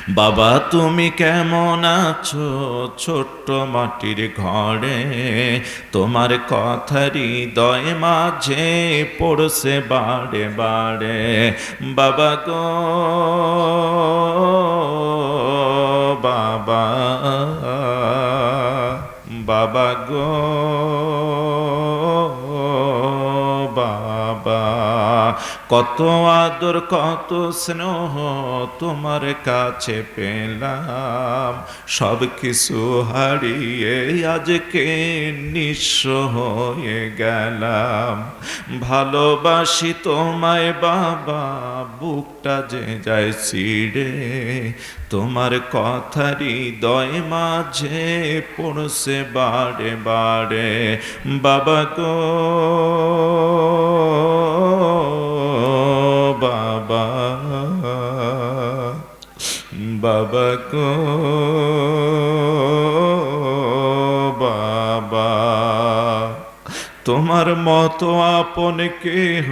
বাবা তুমি কেমন আছো ছোট্ট মাটির ঘরে, তোমার কথা হৃদয় মাঝে পড়ছে বারে বারে। বাবা গো বাবা, বাবা গো বাবা, কত আদর কত স্নেহ তোমার কাছে পেলাম, সব কিছু হারিয়ে আজকে নিঃস্ব হয়ে গেলাম। ভালোবাসি তোমায় বাবা, বুকটা যে যায় ছিঁড়ে, তোমার কথা হৃদয় মাঝে পড়ছে বারে বারে। বাবা গো বাবা, বাবা গো বাবা, তোমার মতো আপন কেহ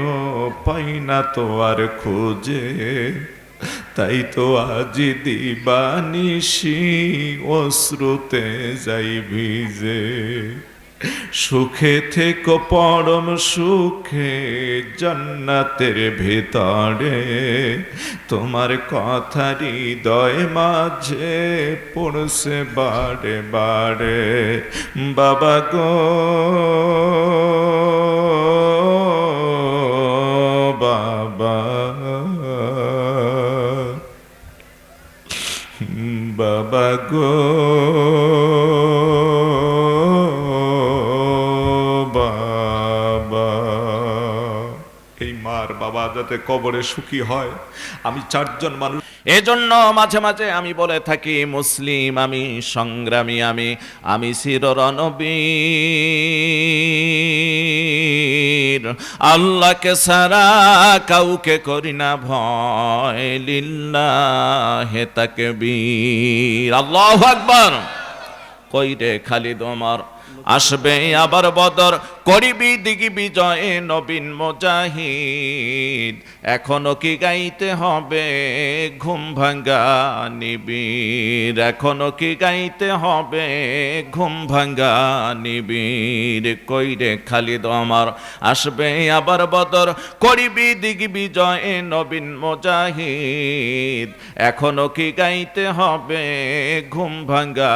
পাই না তো আর খুঁজে, তাই তো আজ দিবানিশি অশ্রুতে যাই ভিজে। সুখে থেকো পরম সুখে জান্নাতের ভেতরে, তোমার কথা হৃদয় মাঝে পড়ছে বারে বারে। বাবা গো বাবা, বাবা গো বাবা। এই মার বাবা যাতে কবরে সুখী হয়, আমি চারজন মানুষ, এজন্য মাঝে মাঝে আমি বলে থাকি মুসলিম আমি, সংগ্রামী আমি, আমি চির রণবীর, আল্লাহকে ছাড়া কাউকে করি না ভয়, লিল্লাহে তাকবীর, আল্লাহু আকবার। কই রে খালিদ ওমর, আসবে আবার বদর, করিবি দিগি বিজয়ে নবীন মুজাহিদ, এখনো কি গাইতে হবে ঘুম ভাঙ্গা নিবিড়, এখনো কি গাইতে হবে ঘুম ভাঙ্গা নিবিড়। কই রে খালিদ ওমর, আসবে আবার বদর, করিবি দিগি বিজয়ে নবীন মুজাহিদ, এখনো কি গাইতে হবে ঘুম ভাঙ্গা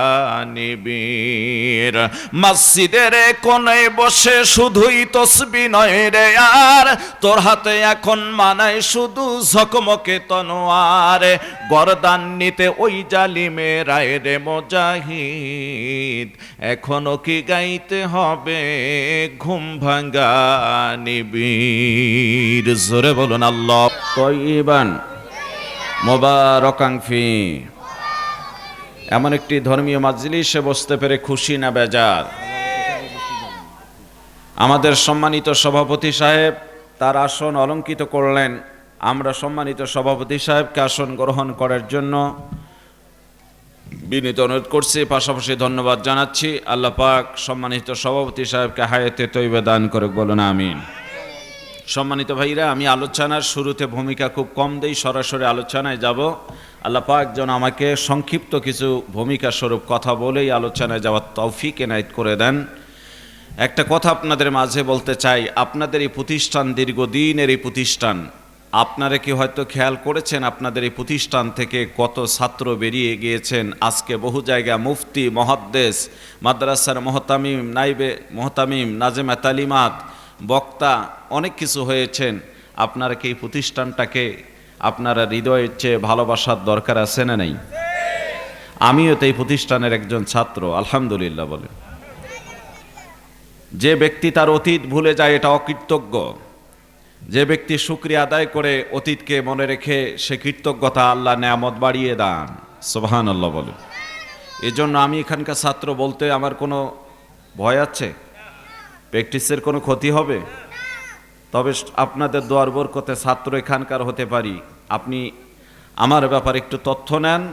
নিবিড়। মসজিদের কোণে বসে শুধুই তসবিহ নয় রে আর, তোর হাতে এখন মানায় শুধু ঝকমকে তনোয়ার, গর্দান নিতে ওই জালিমে রায় রে মুজাহিদ, এখনো কি গাইতে হবে ঘুম ভাঙ্গা নিবিড়। জোরে বলুন আল্লাহ তাইয়িবান মুবারাকান ফি। এমন একটি ধর্মীয় মাজলিসে বসতে পেরে খুশি না বেজার? আমাদের সম্মানিত সভাপতি সাহেব তার আসন অলঙ্কিত করলেন, আমরা সম্মানিত সভাপতি সাহেবকে আসন গ্রহণ করার জন্য বিনীত অনুরোধ করছি, পাশাপাশি ধন্যবাদ জানাচ্ছি। আল্লাহ পাক সম্মানিত সভাপতি সাহেবকে হায়াতে তৈয়বা দান করে, বলুন আমিন। সম্মানিত ভাইরা, আমি আলোচনার শুরুতে ভূমিকা খুব কম দেই, সরাসরি আলোচনায় যাব। আল্লাহ পাক যেন আমাকে সংক্ষিপ্ত কিছু ভূমিকা স্বরূপ কথা বলেই আলোচনায় যাওয়ার তৌফিক এনায়েত করে দেন। একটা কথা আপনাদের মাঝে বলতে চাই, আপনাদের এই প্রতিষ্ঠান দীর্ঘদিনের এই প্রতিষ্ঠান, আপনারা কি হয়তো খেয়াল করেছেন আপনাদের এই প্রতিষ্ঠান থেকে কত ছাত্র বেরিয়ে গিয়েছেন। আজকে বহু জায়গায় মুফতি, মুহাদ্দিস, মাদ্রাসার মুহতামিম, নাইবে মুহতামিম, নাজেমা তালিমাত, বক্তা, অনেক কিছু হয়েছেন। আপনারা কি এই প্রতিষ্ঠানটাকে আপনারা হৃদয়ের চেয়ে ভালোবাসার দরকার আছে না নেই? আমিও তো এই প্রতিষ্ঠানের একজন ছাত্র, আলহামদুলিল্লাহ বলে। যে ব্যক্তি তার অতীত ভুলে যায় এটা অকৃতজ্ঞ, যে ব্যক্তি শুকরিয়া আদায় করে অতীতকে মনে রেখে সে কৃতজ্ঞতা, আল্লাহ নেয়ামত বাড়িয়ে দেন, সুবহানাল্লাহ বলে। এজন্য আমি এখানকার ছাত্র বলতে আমার কোনো ভয় আছে? প্র্যাকটিসের কোনো ক্ষতি হবে? তবে আপনাদের দোয়ার বরকতে ছাত্র এখানকার হতে পারি। আপনি আমার ব্যাপারে একটু তথ্য নেন।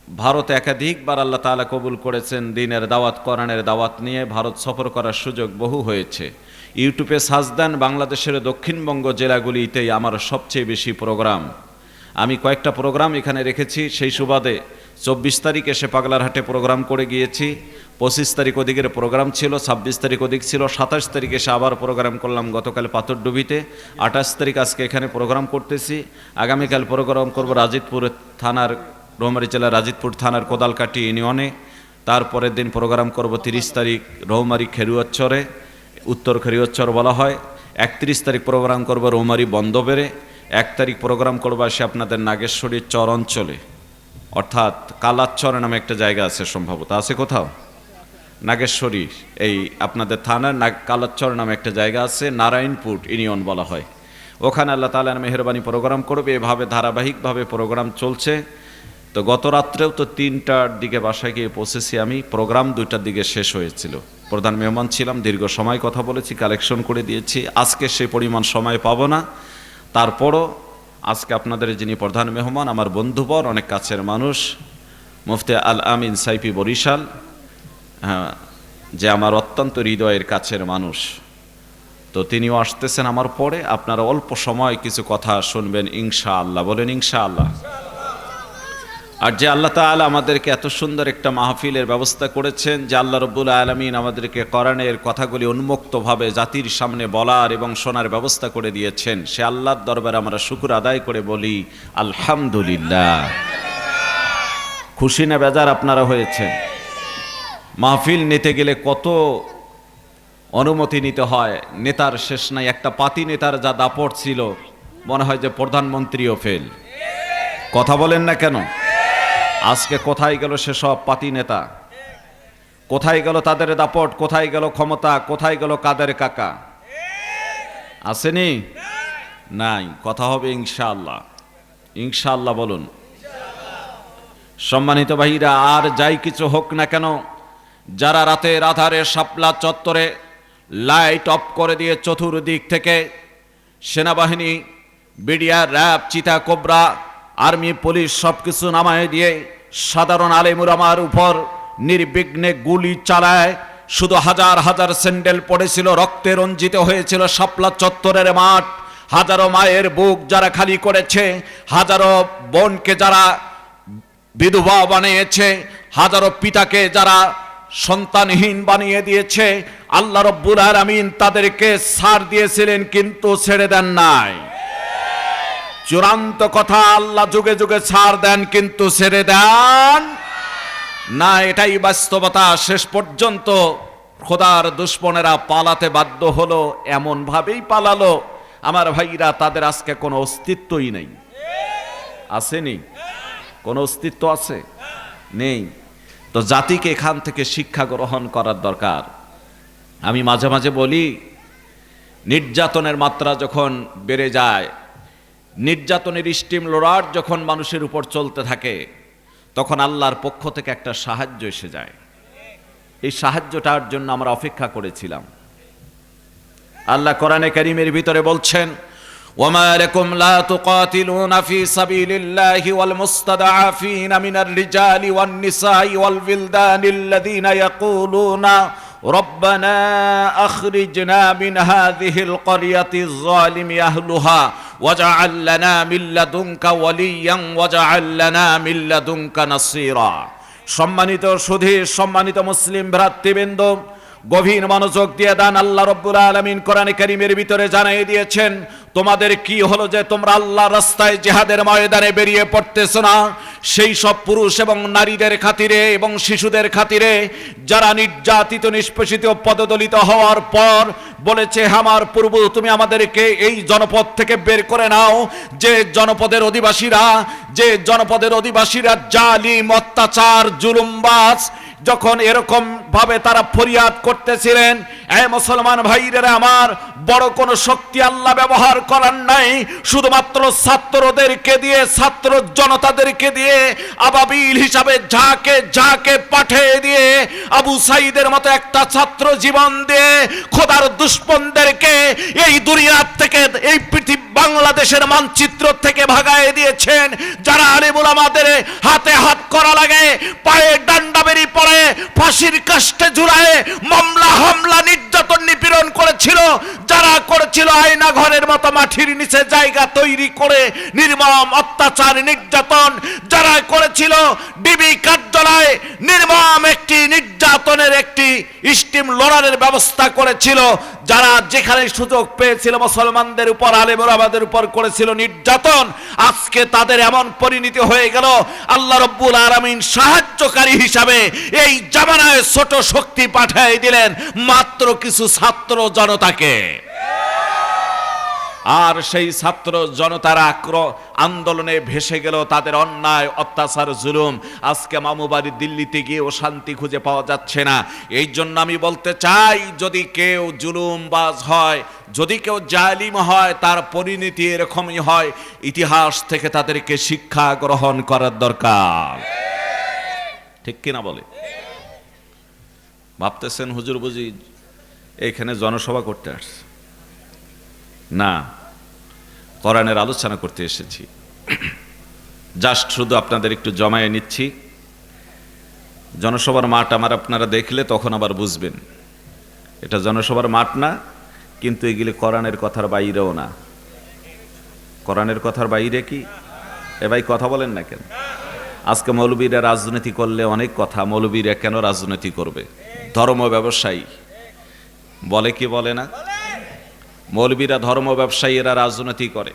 ভারতে একাধিকবার আল্লাহ তাআলা কবুল করেছেন, দ্বীনের দাওয়াত, কোরআনের দাওয়াত নিয়ে ভারত সফর করার সুযোগ বহু হয়েছে। ইউটিউবে সার্চ দেন, বাংলাদেশের দক্ষিণবঙ্গ জেলাগুলিতেই আমার সবচেয়ে বেশি প্রোগ্রাম। আমি কয়েকটা প্রোগ্রাম এখানে রেখেছি, সেই সুবাদে 24 তারিখ এসে পাগলারহাটে প্রোগ্রাম করে গিয়েছি, 25 তারিখ ওদিকের প্রোগ্রাম ছিল, 26 তারিখ ওদিক ছিল, 27 তারিখ এসে আবার প্রোগ্রাম করলাম গতকাল পাথরডুবিতে, 28 তারিখ আজকে এখানে প্রোগ্রাম করতেছি। আগামীকাল প্রোগ্রাম করব রাজিতপুর থানার, রৌমারী জেলার রাজিতপুর থানার কোদালকাটি ইউনিয়নে। তারপরের দিন প্রোগ্রাম করব 30 তারিখ রৌমারী খেরুয়াচ্চরে, উত্তর খেরুয়াচ্চর বলা হয়। 31 তারিখ প্রোগ্রাম করব রৌমারী বন্দবেরে। 1 তারিখ প্রোগ্রাম করবো আসে আপনাদের নাগেশ্বরীর চর অঞ্চলে, অর্থাৎ কালাচ্চর নামে একটা জায়গা আছে, সম্ভবত আছে কোথাও নাগেশ্বরী, এই আপনাদের থানার কালাচ্চর নামে একটা জায়গা আছে, নারায়ণপুর ইউনিয়ন বলা হয়। ওখানে আল্লাহ তাআলার মেহেরবানি প্রোগ্রাম করবে। এভাবে ধারাবাহিকভাবে প্রোগ্রাম চলছে। তো গত রাত্রেও তো 3টার দিকে বাসায় গিয়ে পৌঁছেছি আমি, প্রোগ্রাম 2টার দিকে শেষ হয়েছিল। প্রধান মেহমান ছিলাম, দীর্ঘ সময় কথা বলেছি, কালেকশন করে দিয়েছি। আজকে সেই পরিমাণ সময় পাবো না, তারপরও আজকে আপনাদের যিনি প্রধান মেহমান, আমার বন্ধুবর, অনেক কাছের মানুষ, মুফতি আল আমিন সাইফি বরিশাল, হ্যাঁ, যে আমার অত্যন্ত হৃদয়ের কাছের মানুষ, তো তিনিও আসতেছেন আমার পরে। আপনারা অল্প সময় কিছু কথা শুনবেন ইনশাআল্লাহ, বলেন ইনশাআল্লাহ। আর যে আল্লাহ তাআলা আমাদেরকে এত সুন্দর একটা মাহফিলের ব্যবস্থা করেছেন, যে আল্লাহ রব্বুল আলামিন আমাদেরকে কোরআনের কথাগুলি উন্মুক্তভাবে জাতির সামনে বলার এবং শোনার ব্যবস্থা করে দিয়েছেন, সে আল্লাহর দরবারে আমরা শুকর আদায় করে বলি আলহামদুলিল্লাহ। খুশি না বেজার আপনারা হয়েছেন? মাহফিল নিতে গেলে কত অনুমতি নিতে হয়, নেতার শেষ নাই। একটা পাতি নেতার যা দাপট ছিল, মনে হয় যে প্রধানমন্ত্রীও ফেল। কথা বলেন না কেন? আজকে কোথায় গেল সেসব পাতি নেতা? কোথায় গেল তাদের দাপট? কোথায় গেল ক্ষমতা? কোথায় গেল কাদের কাকা? আসেনি? নাই। কথা হবে ইনশাআল্লাহ। ইনশাআল্লাহ বলুন। সম্মানিত ভাইরা, আর যাই কিছু হোক না কেন, যারা রাতের আধারে শাপলা চত্বরে লাইট অফ করে দিয়ে চতুর্দিক থেকে সেনাবাহিনী, বিডিআর, র্যাব, চিতা, কোবরা, আর্মি, পুলিশ সবকিছু নামায় দিয়ে সাধারণ আলেম উলামার উপর নির্বিঘ্নে গুলি চালায়, শুধু হাজার হাজার স্যান্ডেল পড়েছিল, রক্তে রঞ্জিত হয়েছিল শাপলা চত্বরের মাঠ। হাজারো মায়ের বুক যারা খালি করেছে, হাজারো বোনকে যারা বিধবা বানিয়েছে, হাজারো পিতাকে যারা সন্তানহীন বানিয়ে দিয়েছে, আল্লাহ রব্বুল আলামিন তাদেরকে ছাড় দিয়েছিলেন কিন্তু ছেড়ে দেন নাই। চূড়ান্ত কথা, আল্লাহ যুগে যুগে ছাড় দেন কিন্তু ছেড়ে দেন না, এটাই বাস্তবতা। শেষ পর্যন্ত খোদার দুশমনেরা পালাতে বাধ্য হলো, এমন ভাবেই পালালো আমার ভাইরা, তাদের আজকে কোনো অস্তিত্বই নেই। আসেনি? কোনো অস্তিত্ব আছে? নেই। তো জাতিকে এখান থেকে শিক্ষা গ্রহণ করার দরকার। আমি মাঝে মাঝে বলি, নির্যাতনের মাত্রা যখন বেড়ে যায়, নির্যাতনের স্টিম লোডার যখন মানুষের উপর চলতে থাকে, তখন আল্লাহর পক্ষ থেকে একটা সাহায্য এসে যায়। এই সাহায্যটার জন্য আমরা অপেক্ষা করেছিলাম। আল্লাহ কোরআনে কারীমের ভিতরে বলছেন, وما لكم لا تقاتلون في سبيل الله والمستضعفين من الرجال والنساء والولدان الذين يقولون ربنا أخرجنا من هذه القرية الظالم أهلها واجعل لنا من لدنك وليا واجعل لنا من لدنك نصيرا। সম্মানিত সুধী, সম্মানিত মুসলিম ভ্রাতৃবৃন্দ, গভীর মনোযোগ দিয়ে দেন। আল্লাহ রব্বুল আলামিন কোরআনে কারীমের ভিতরে জানিয়ে দিয়েছেন, তোমাদের কি হলো যে তোমরা আল্লাহর রাস্তায় জিহাদের ময়দানে বেরিয়ে পড়তেছো না? সেই সব পুরুষ এবং নারীদের খাতিরে এবং শিশুদের খাতিরে যারা নির্যাতিত, নিষ্পেষিত, পদদলিত হওয়ার পর বলেছে, আমার প্রভু তুমি আমাদেরকে এই জনপদ থেকে বের করে নাও। যে জনপদের অধিবাসীরা জালিম, অত্যাচার, জুলুমবাজ, যখন এরকম ভাবে তারা ফরিয়াদ করতেছিলেন, এ মুসলমান ভাইরা আমার, বড় কোনো শক্তি আল্লাহ ব্যবহার করার নাই, শুধুমাত্র ছাত্রদেরকে দিয়ে, ছাত্র জনতাদেরকে দিয়ে আবাবিল হিসাবে ঝাঁকে পাঠিয়ে দিয়ে, আবু সাইদের মতো একটা ছাত্র জীবন দিয়ে খোদার দুশমনদেরকে এই দুনিয়ার থেকে, এই পৃথিবী বাংলাদেশের মানচিত্র থেকে ভাগায় দিয়েছেন। যারা আলেম উলামাদের হাতে হাত করা লাগে, পায়ে ডান্ডা বেরি পড়ে, ফাঁসির কাস্টে ঝুলায় মামলা হামলা, নির্যাতন, নিপীড়ন করেছিল। যারা করেছিল আয়না ঘরের মতো মাটির নিচে জায়গা তৈরি করে নির্মম অত্যাচার নির্যাতন, যারা করেছিল ডিবি কার্যালয়ে নির্মম একটি নির্যাতনের একটি স্টিম লোডারের ব্যবস্থা করেছিল, যারা যেখানে সুযোগ পেয়েছিল মুসলমানদের উপর, আলেম ওলামাদের উপর করেছিল নির্যাতন, আজকে তাদের এমন পরিণতি হয়ে গেল। আল্লাহ রব্বুল আলামিন সাহায্যকারী হিসাবে এই জামানায় ছোট শক্তি পাঠিয়ে দিলেন মাত্র কিছু ছাত্র জনতাকে। আর সেই ছাত্র জনতার আন্দোলনে ভেসে গেল তাদের অন্যায় অত্যাচার জুলুম। আজকে মামুবাড়ি দিল্লিতে গিয়েও শান্তি খুঁজে পাওয়া যাচ্ছে না। এই জন্য আমি বলতে চাই, যদি কেউ জুলুমবাজ হয়, যদি কেউ জালিম হয়, তার পরিণতি এরকমই হয়। ইতিহাস থেকে তাদেরকে শিক্ষা গ্রহণ করার দরকার, ঠিক কিনা বলে? ভাবতেছেন হুজুর বুঝি এখানে জনসভা করতে আসছে? না, কোরআনের আলোচনা করতে এসেছি। জাস্ট শুধু আপনাদের একটু জমায়ে নিচ্ছি। জনসভার মাঠ আমার আপনারা দেখলে তখন আবার বুঝবেন এটা জনসভার মাঠ না, কিন্তু এগুলি কোরআনের কথার বাইরেও না। কোরআনের কথার বাইরে কি? এ ভাই কথা বলেন না কেন? আজকে মৌলবীরা রাজনীতি করলে অনেক কথা, মৌলবীরা কেন রাজনীতি করবে? ধর্ম ব্যবসায়ী বলে কি বলে না? মৌলবীরা ধর্ম ব্যবসায়ী, এরা রাজনীতি করে।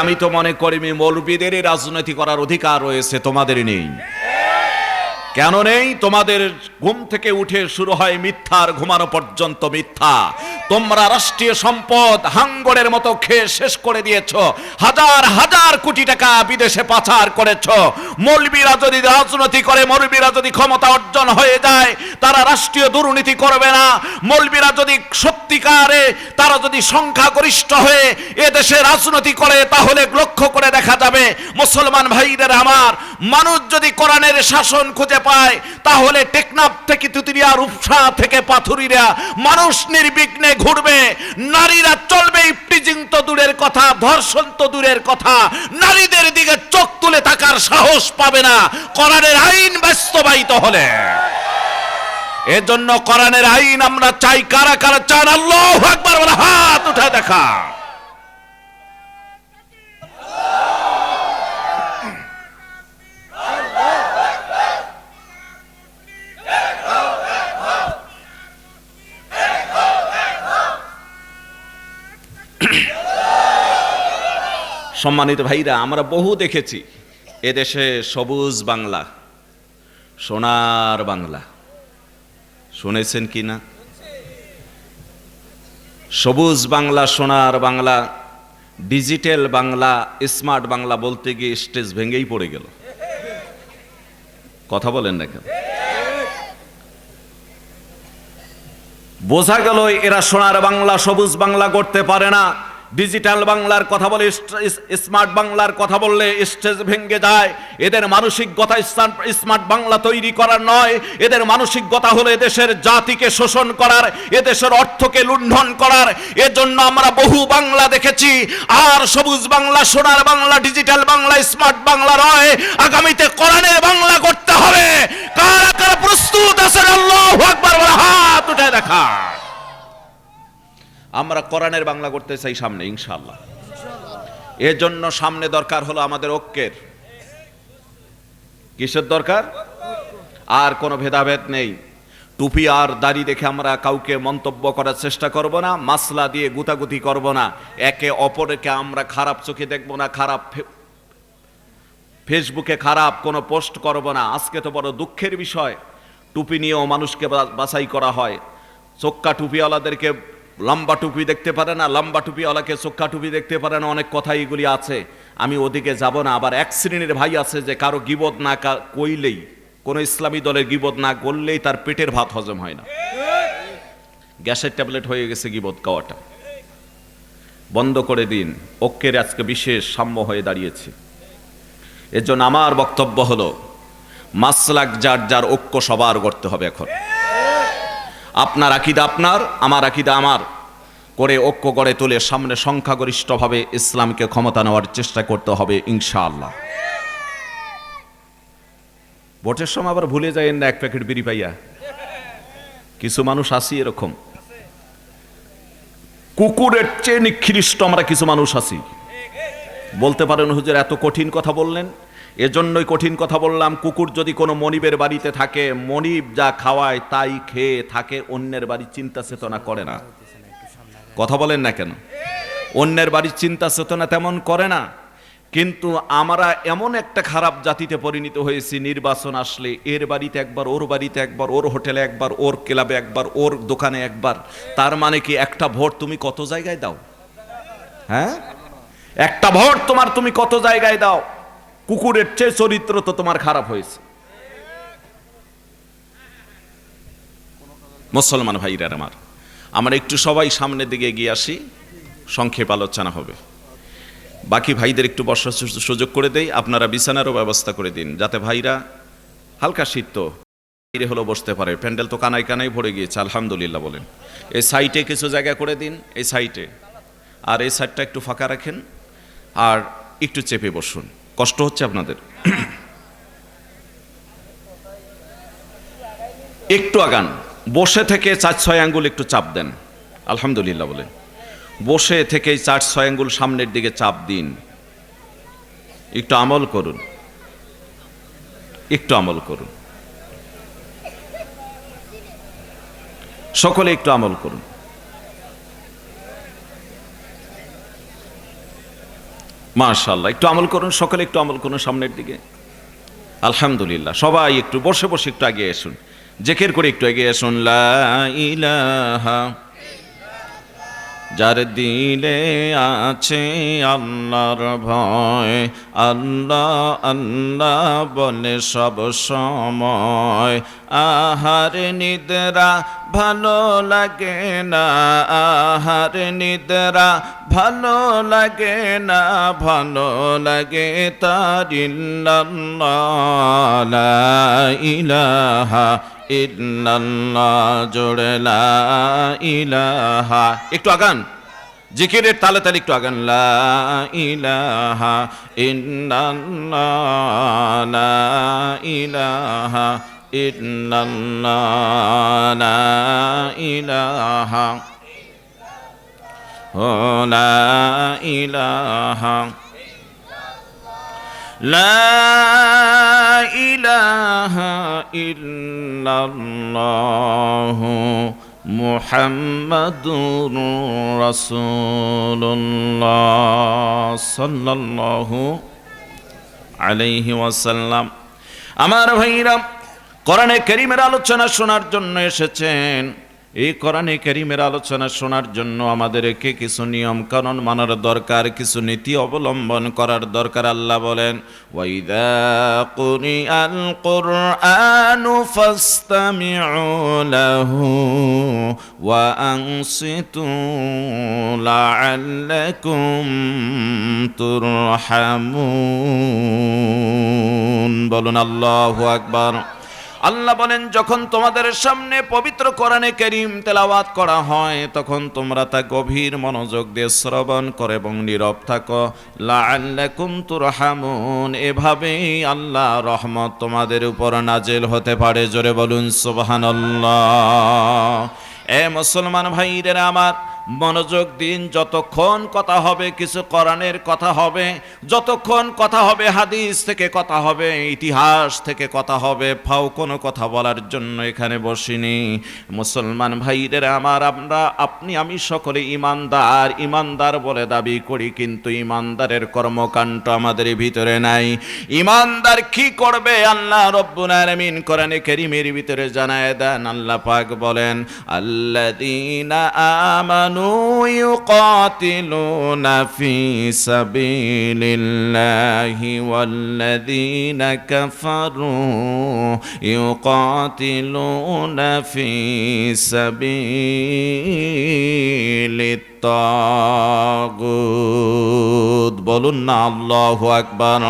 আমি তো মনে করি মৌলবীদেরই রাজনীতি করার অধিকার রয়েছে, তোমাদের নেই। কেন নেই? তোমাদের ঘুম থেকে উঠে শুরু হয় মিথ্যার ঘুমানো পর্যন্ত মিথ্যা। তোমরা রাষ্ট্রীয় সম্পদ হাঙ্গরের মতো খেয়ে শেষ করে দিয়েছো, হাজার হাজার কোটি টাকা বিদেশে পাচার করেছো। মৌলবীরা যদি রাজনীতি করে, মৌলবীরা যদি ক্ষমতা অর্জন হয়ে যায়, তারা রাষ্ট্রীয় দুর্নীতি করবে না। মৌলবীরা যদি সত্যিকারে তারা যদি সংখ্যাগরিষ্ঠ হয়ে এদেশে রাজনীতি করে, তাহলে লক্ষ্য করে দেখা যাবে মুসলমান ভাইদের আমার, মানুষ যদি কোরআনের শাসন খুঁজে পায়, তাহলে টেকনাফ থেকে তুতিরিয়া, রূপসা থেকে পাথুরিয়া মানুষ নির্বিঘ্নে ঘুরবে। নারীরা চলবে, ইফটিজিং তো দূরের কথা, ধর্ষণ তো দূরের কথা, নারীদের দিকে চোখ তুলে তাকার সাহস পাবে না কোরআনের আইন বাস্তবায়িত হলে। এজন্য কোরআনের আইন আমরা চাই। কারা কারা চান? আল্লাহু আকবার বলে হাত উঠে দেখা। সম্মানিত ভাইরা, আমরা বহু দেখেছি এদেশে সবুজ বাংলা, সোনার বাংলা, শুনেছেন কি না? সবুজ বাংলা, সোনার বাংলা, ডিজিটাল বাংলা, স্মার্ট বাংলা বলতে গিয়ে স্টেজ ভেঙেই পড়ে গেল। কথা বলেন না কেন? বোঝা গেল এরা সোনার বাংলা, সবুজ বাংলা করতে পারে না। ডিজিটাল বাংলার কথা বলে, স্মার্ট বাংলার কথা বললে স্টেজ ভেঙে যায়। এদের মানসিকতা স্মার্ট বাংলা তৈরি করার নয়, এদের মানসিকতা হলো এদেশের জাতিকে শোষণ করার, এদেশের অর্থকে লুণ্ঠন করার। এজন্য আমরা বহু বাংলা দেখেছি। আর সবুজ বাংলা, সোনার বাংলা, ডিজিটাল বাংলা, স্মার্ট বাংলা নয়, আগামীতে কোরআনের বাংলা করতে হবে। কারা কারা প্রস্তুত আছেন? আল্লাহু আকবার বলে হাত উঠে দেখা। আমরা কোরআনের বাংলা করতে চাই সামনে ইনশাআল্লাহ। এর জন্য সামনে দরকার হলো আমাদের ঐক্যের। কিসের দরকার? আর কোনো ভেদাভেদ নেই। টুপি আর দাড়ি দেখে আমরা কাউকে মন্তব্য করার চেষ্টা করব না, মাসলা দিয়ে গুতাগুতি করব না, একে অপরকে আমরা খারাপ চোখে দেখব না, খারাপ ফেসবুকে খারাপ কোনো পোস্ট করব না। আজকে তো বড় দুঃখের বিষয়, টুপি নিয়েও মানুষকে বাছাই করা হয়। চোক্কা টুপিওয়ালাদেরকে লম্বা টুপি দেখতে পারে না, লম্বা টুপিওয়ালাকে চোক্কা টুপি দেখতে পারে না, অনেক কথা এগুলি আছে। আমি ওদিকে যাব না। আবার এক শ্রেণীর ভাই আছে যে কারো গীবত না কইলেই, কোন ইসলামী দলের গীবত না করলেই তার পেটের ভাত হজম হয় না। গ্যাসের ট্যাবলেট হয়ে গেছে গীবত খাওয়াটা। বন্ধ করে দিন। ঐক্যের আজকে বিশেষ সাম্য হয়ে দাঁড়িয়েছে। এর জন্য আমার বক্তব্য হলো, মাসলাক যার যার, ঐক্য সবার করতে হবে। এখন আপনার আকীদা আপনার, আমার আকীদা আমার, করে ঐক্য গড়ে তুলে সামনে সংখ্যাগরিষ্ঠভাবে ইসলামকে ক্ষমতা নেওয়ার চেষ্টা করতে হবে ইনশাআল্লাহ। ভোটের সময় আবার ভুলে যায়েন না এক প্যাকেট বিড়ি পাইয়া। কিছু মানুষ আসি এরকম, কুকুরের চেয়ে নিকৃষ্ট আমরা কিছু মানুষ আছি। বলতে পারেন হুজুর এত কঠিন কথা বললেন, এজন্যই কঠিন কথা বললাম। কুকুর যদি কোনো মনিবের বাড়িতে থাকে, মনিব যা খাওয়ায় তাই খেয়ে থাকে, অন্যের বাড়ির চিন্তা চেতনা করে না। কথা বলেন না কেন? অন্যের বাড়ির চিন্তা চেতনা তেমন করে না। কিন্তু আমরা এমন একটা খারাপ জাতিতে পরিণত হয়েছি, নির্বাচন আসলে এর বাড়িতে একবার, ওর বাড়িতে একবার, ওর হোটেলে একবার, ওর ক্লাবে একবার, ওর দোকানে একবার। তার মানে কি একটা ভোট তুমি কত জায়গায় দাও? হ্যাঁ, একটা ভোট তুমি কত জায়গায় দাও? কুকুরের চেয়ে চরিত্র তো তোমার খারাপ হয়েছে। মুসলমান ভাইরা আমার, আমরা একটু সবাই সামনের দিকে এগিয়ে আসি, সংক্ষেপ আলোচনা হবে। বাকি ভাইদের একটু বসার সুযোগ করে দেই, আপনারা বিছানারও ব্যবস্থা করে দিন, যাতে ভাইরা, হালকা শীত তো, বাইরে হলেও বসতে পারে। প্যান্ডেল তো কানায় কানায় ভরে গিয়েছে, আলহামদুলিল্লাহ বলেন। এই সাইটে কিছু জায়গা করে দিন, এই সাইটে, আর এই সাইডটা একটু ফাঁকা রাখেন, আর একটু চেপে বসুন, কষ্ট হচ্ছে আপনাদের। একটু আগান, বসে থেকে 4-6 আঙ্গুল একটু চাপ দেন, আলহামদুলিল্লাহ বলেন। বসে থেকে 4-6 আঙ্গুল সামনের দিকে চাপ দিন, একটু আমল করুন, একটু আমল করুন, সকলে একটু আমল করুন। মাশাআল্লাহ, একটু আমল করুন, সকলে একটু আমল করুন সামনের দিকে। আলহামদুলিল্লাহ, সবাই একটু বসে বসে একটু এগিয়ে আসুন, জিকির করে একটু এগিয়ে আসুন। লা ইলাহা, যার দিলে আছে আল্লাহর ভয়, আল্লাহ আল্লাহ বলে সব সময়। আহার নিদ্রা ভালো লাগে না, আহার নিদ্রা ভালো লাগে না, ভালো লাগে তার ইল্লাল্লাহ। লা ইলাহা ইল্লাল্লাহ, জোড়ে লা ইলাহা। একটু আগান, জিকিরের তালে তালে একটু আগান। লা ইলাহা ইল্লাল্লাহ, লা ইলাহা ইল্লাল্লাহ, লা ইলাহা, ও লা ইলাহা, লা ইলাহা ইল্লাল্লাহ মুহাম্মাদুর রাসূলুল্লাহ সাল্লাল্লাহু আলাইহি ওয়াসাল্লাম। আমার ভাইরা, কোরআনে কারীমের আলোচনা শোনার জন্য এসেছেন। এই কোরআনে কারীমের আলোচনা শোনার জন্য আমাদেরকে কিছু নিয়ম কানুন মানার দরকার, কিছু নীতি অবলম্বন করার দরকার। আল্লাহ বলেন, ওয়াইদা কুরিআল কুরআনু ফাসতামিউ লাহু ওয়া আনসিতু লাআল্লাকুম তুরহামুন। বলুন আল্লাহু আকবার। আল্লাহ বলেন, যখন তোমাদের সামনে পবিত্র কোরআনে কারীম তেলাওয়াত করা হয়, তখন তোমরা তা গভীর মনোযোগ দিয়ে শ্রবণ করে এবং নীরব থাকো। লাআল্লাকুম তুরহামুন, এভাবেই আল্লাহ রহমত তোমাদের উপর নাজিল হতে পারে। জোরে বলুন সুবহানাল্লাহ। এ মুসলমান ভাইরা আমার, মনোযোগ দিন। যতক্ষণ কথা হবে কিছু কোরআনের কথা হবে, যতক্ষণ কথা হবে হাদিস থেকে কথা হবে, ইতিহাস থেকে কথা হবে। ফাও কোনো কথা বলার জন্য এখানে বসিনি। মুসলমান ভাইদের আমার, আমরা, আপনি, আমি সকলে ইমানদার, ইমানদার বলে দাবি করি, কিন্তু ইমানদারের কর্মকাণ্ড আমাদের ভিতরে নাই। ইমানদার কি করবে আল্লাহ রব্বুল আলামিন কোরআনে কারীমের ভিতরে জানায় দেন। আল্লাহ পাক বলেন, আল্লাযীনা আমানু يقاتلون في سبيل الله والذين كفروا يقاتلون في سبيل الطاغوت। বলুন না আল্লাহু আকবার।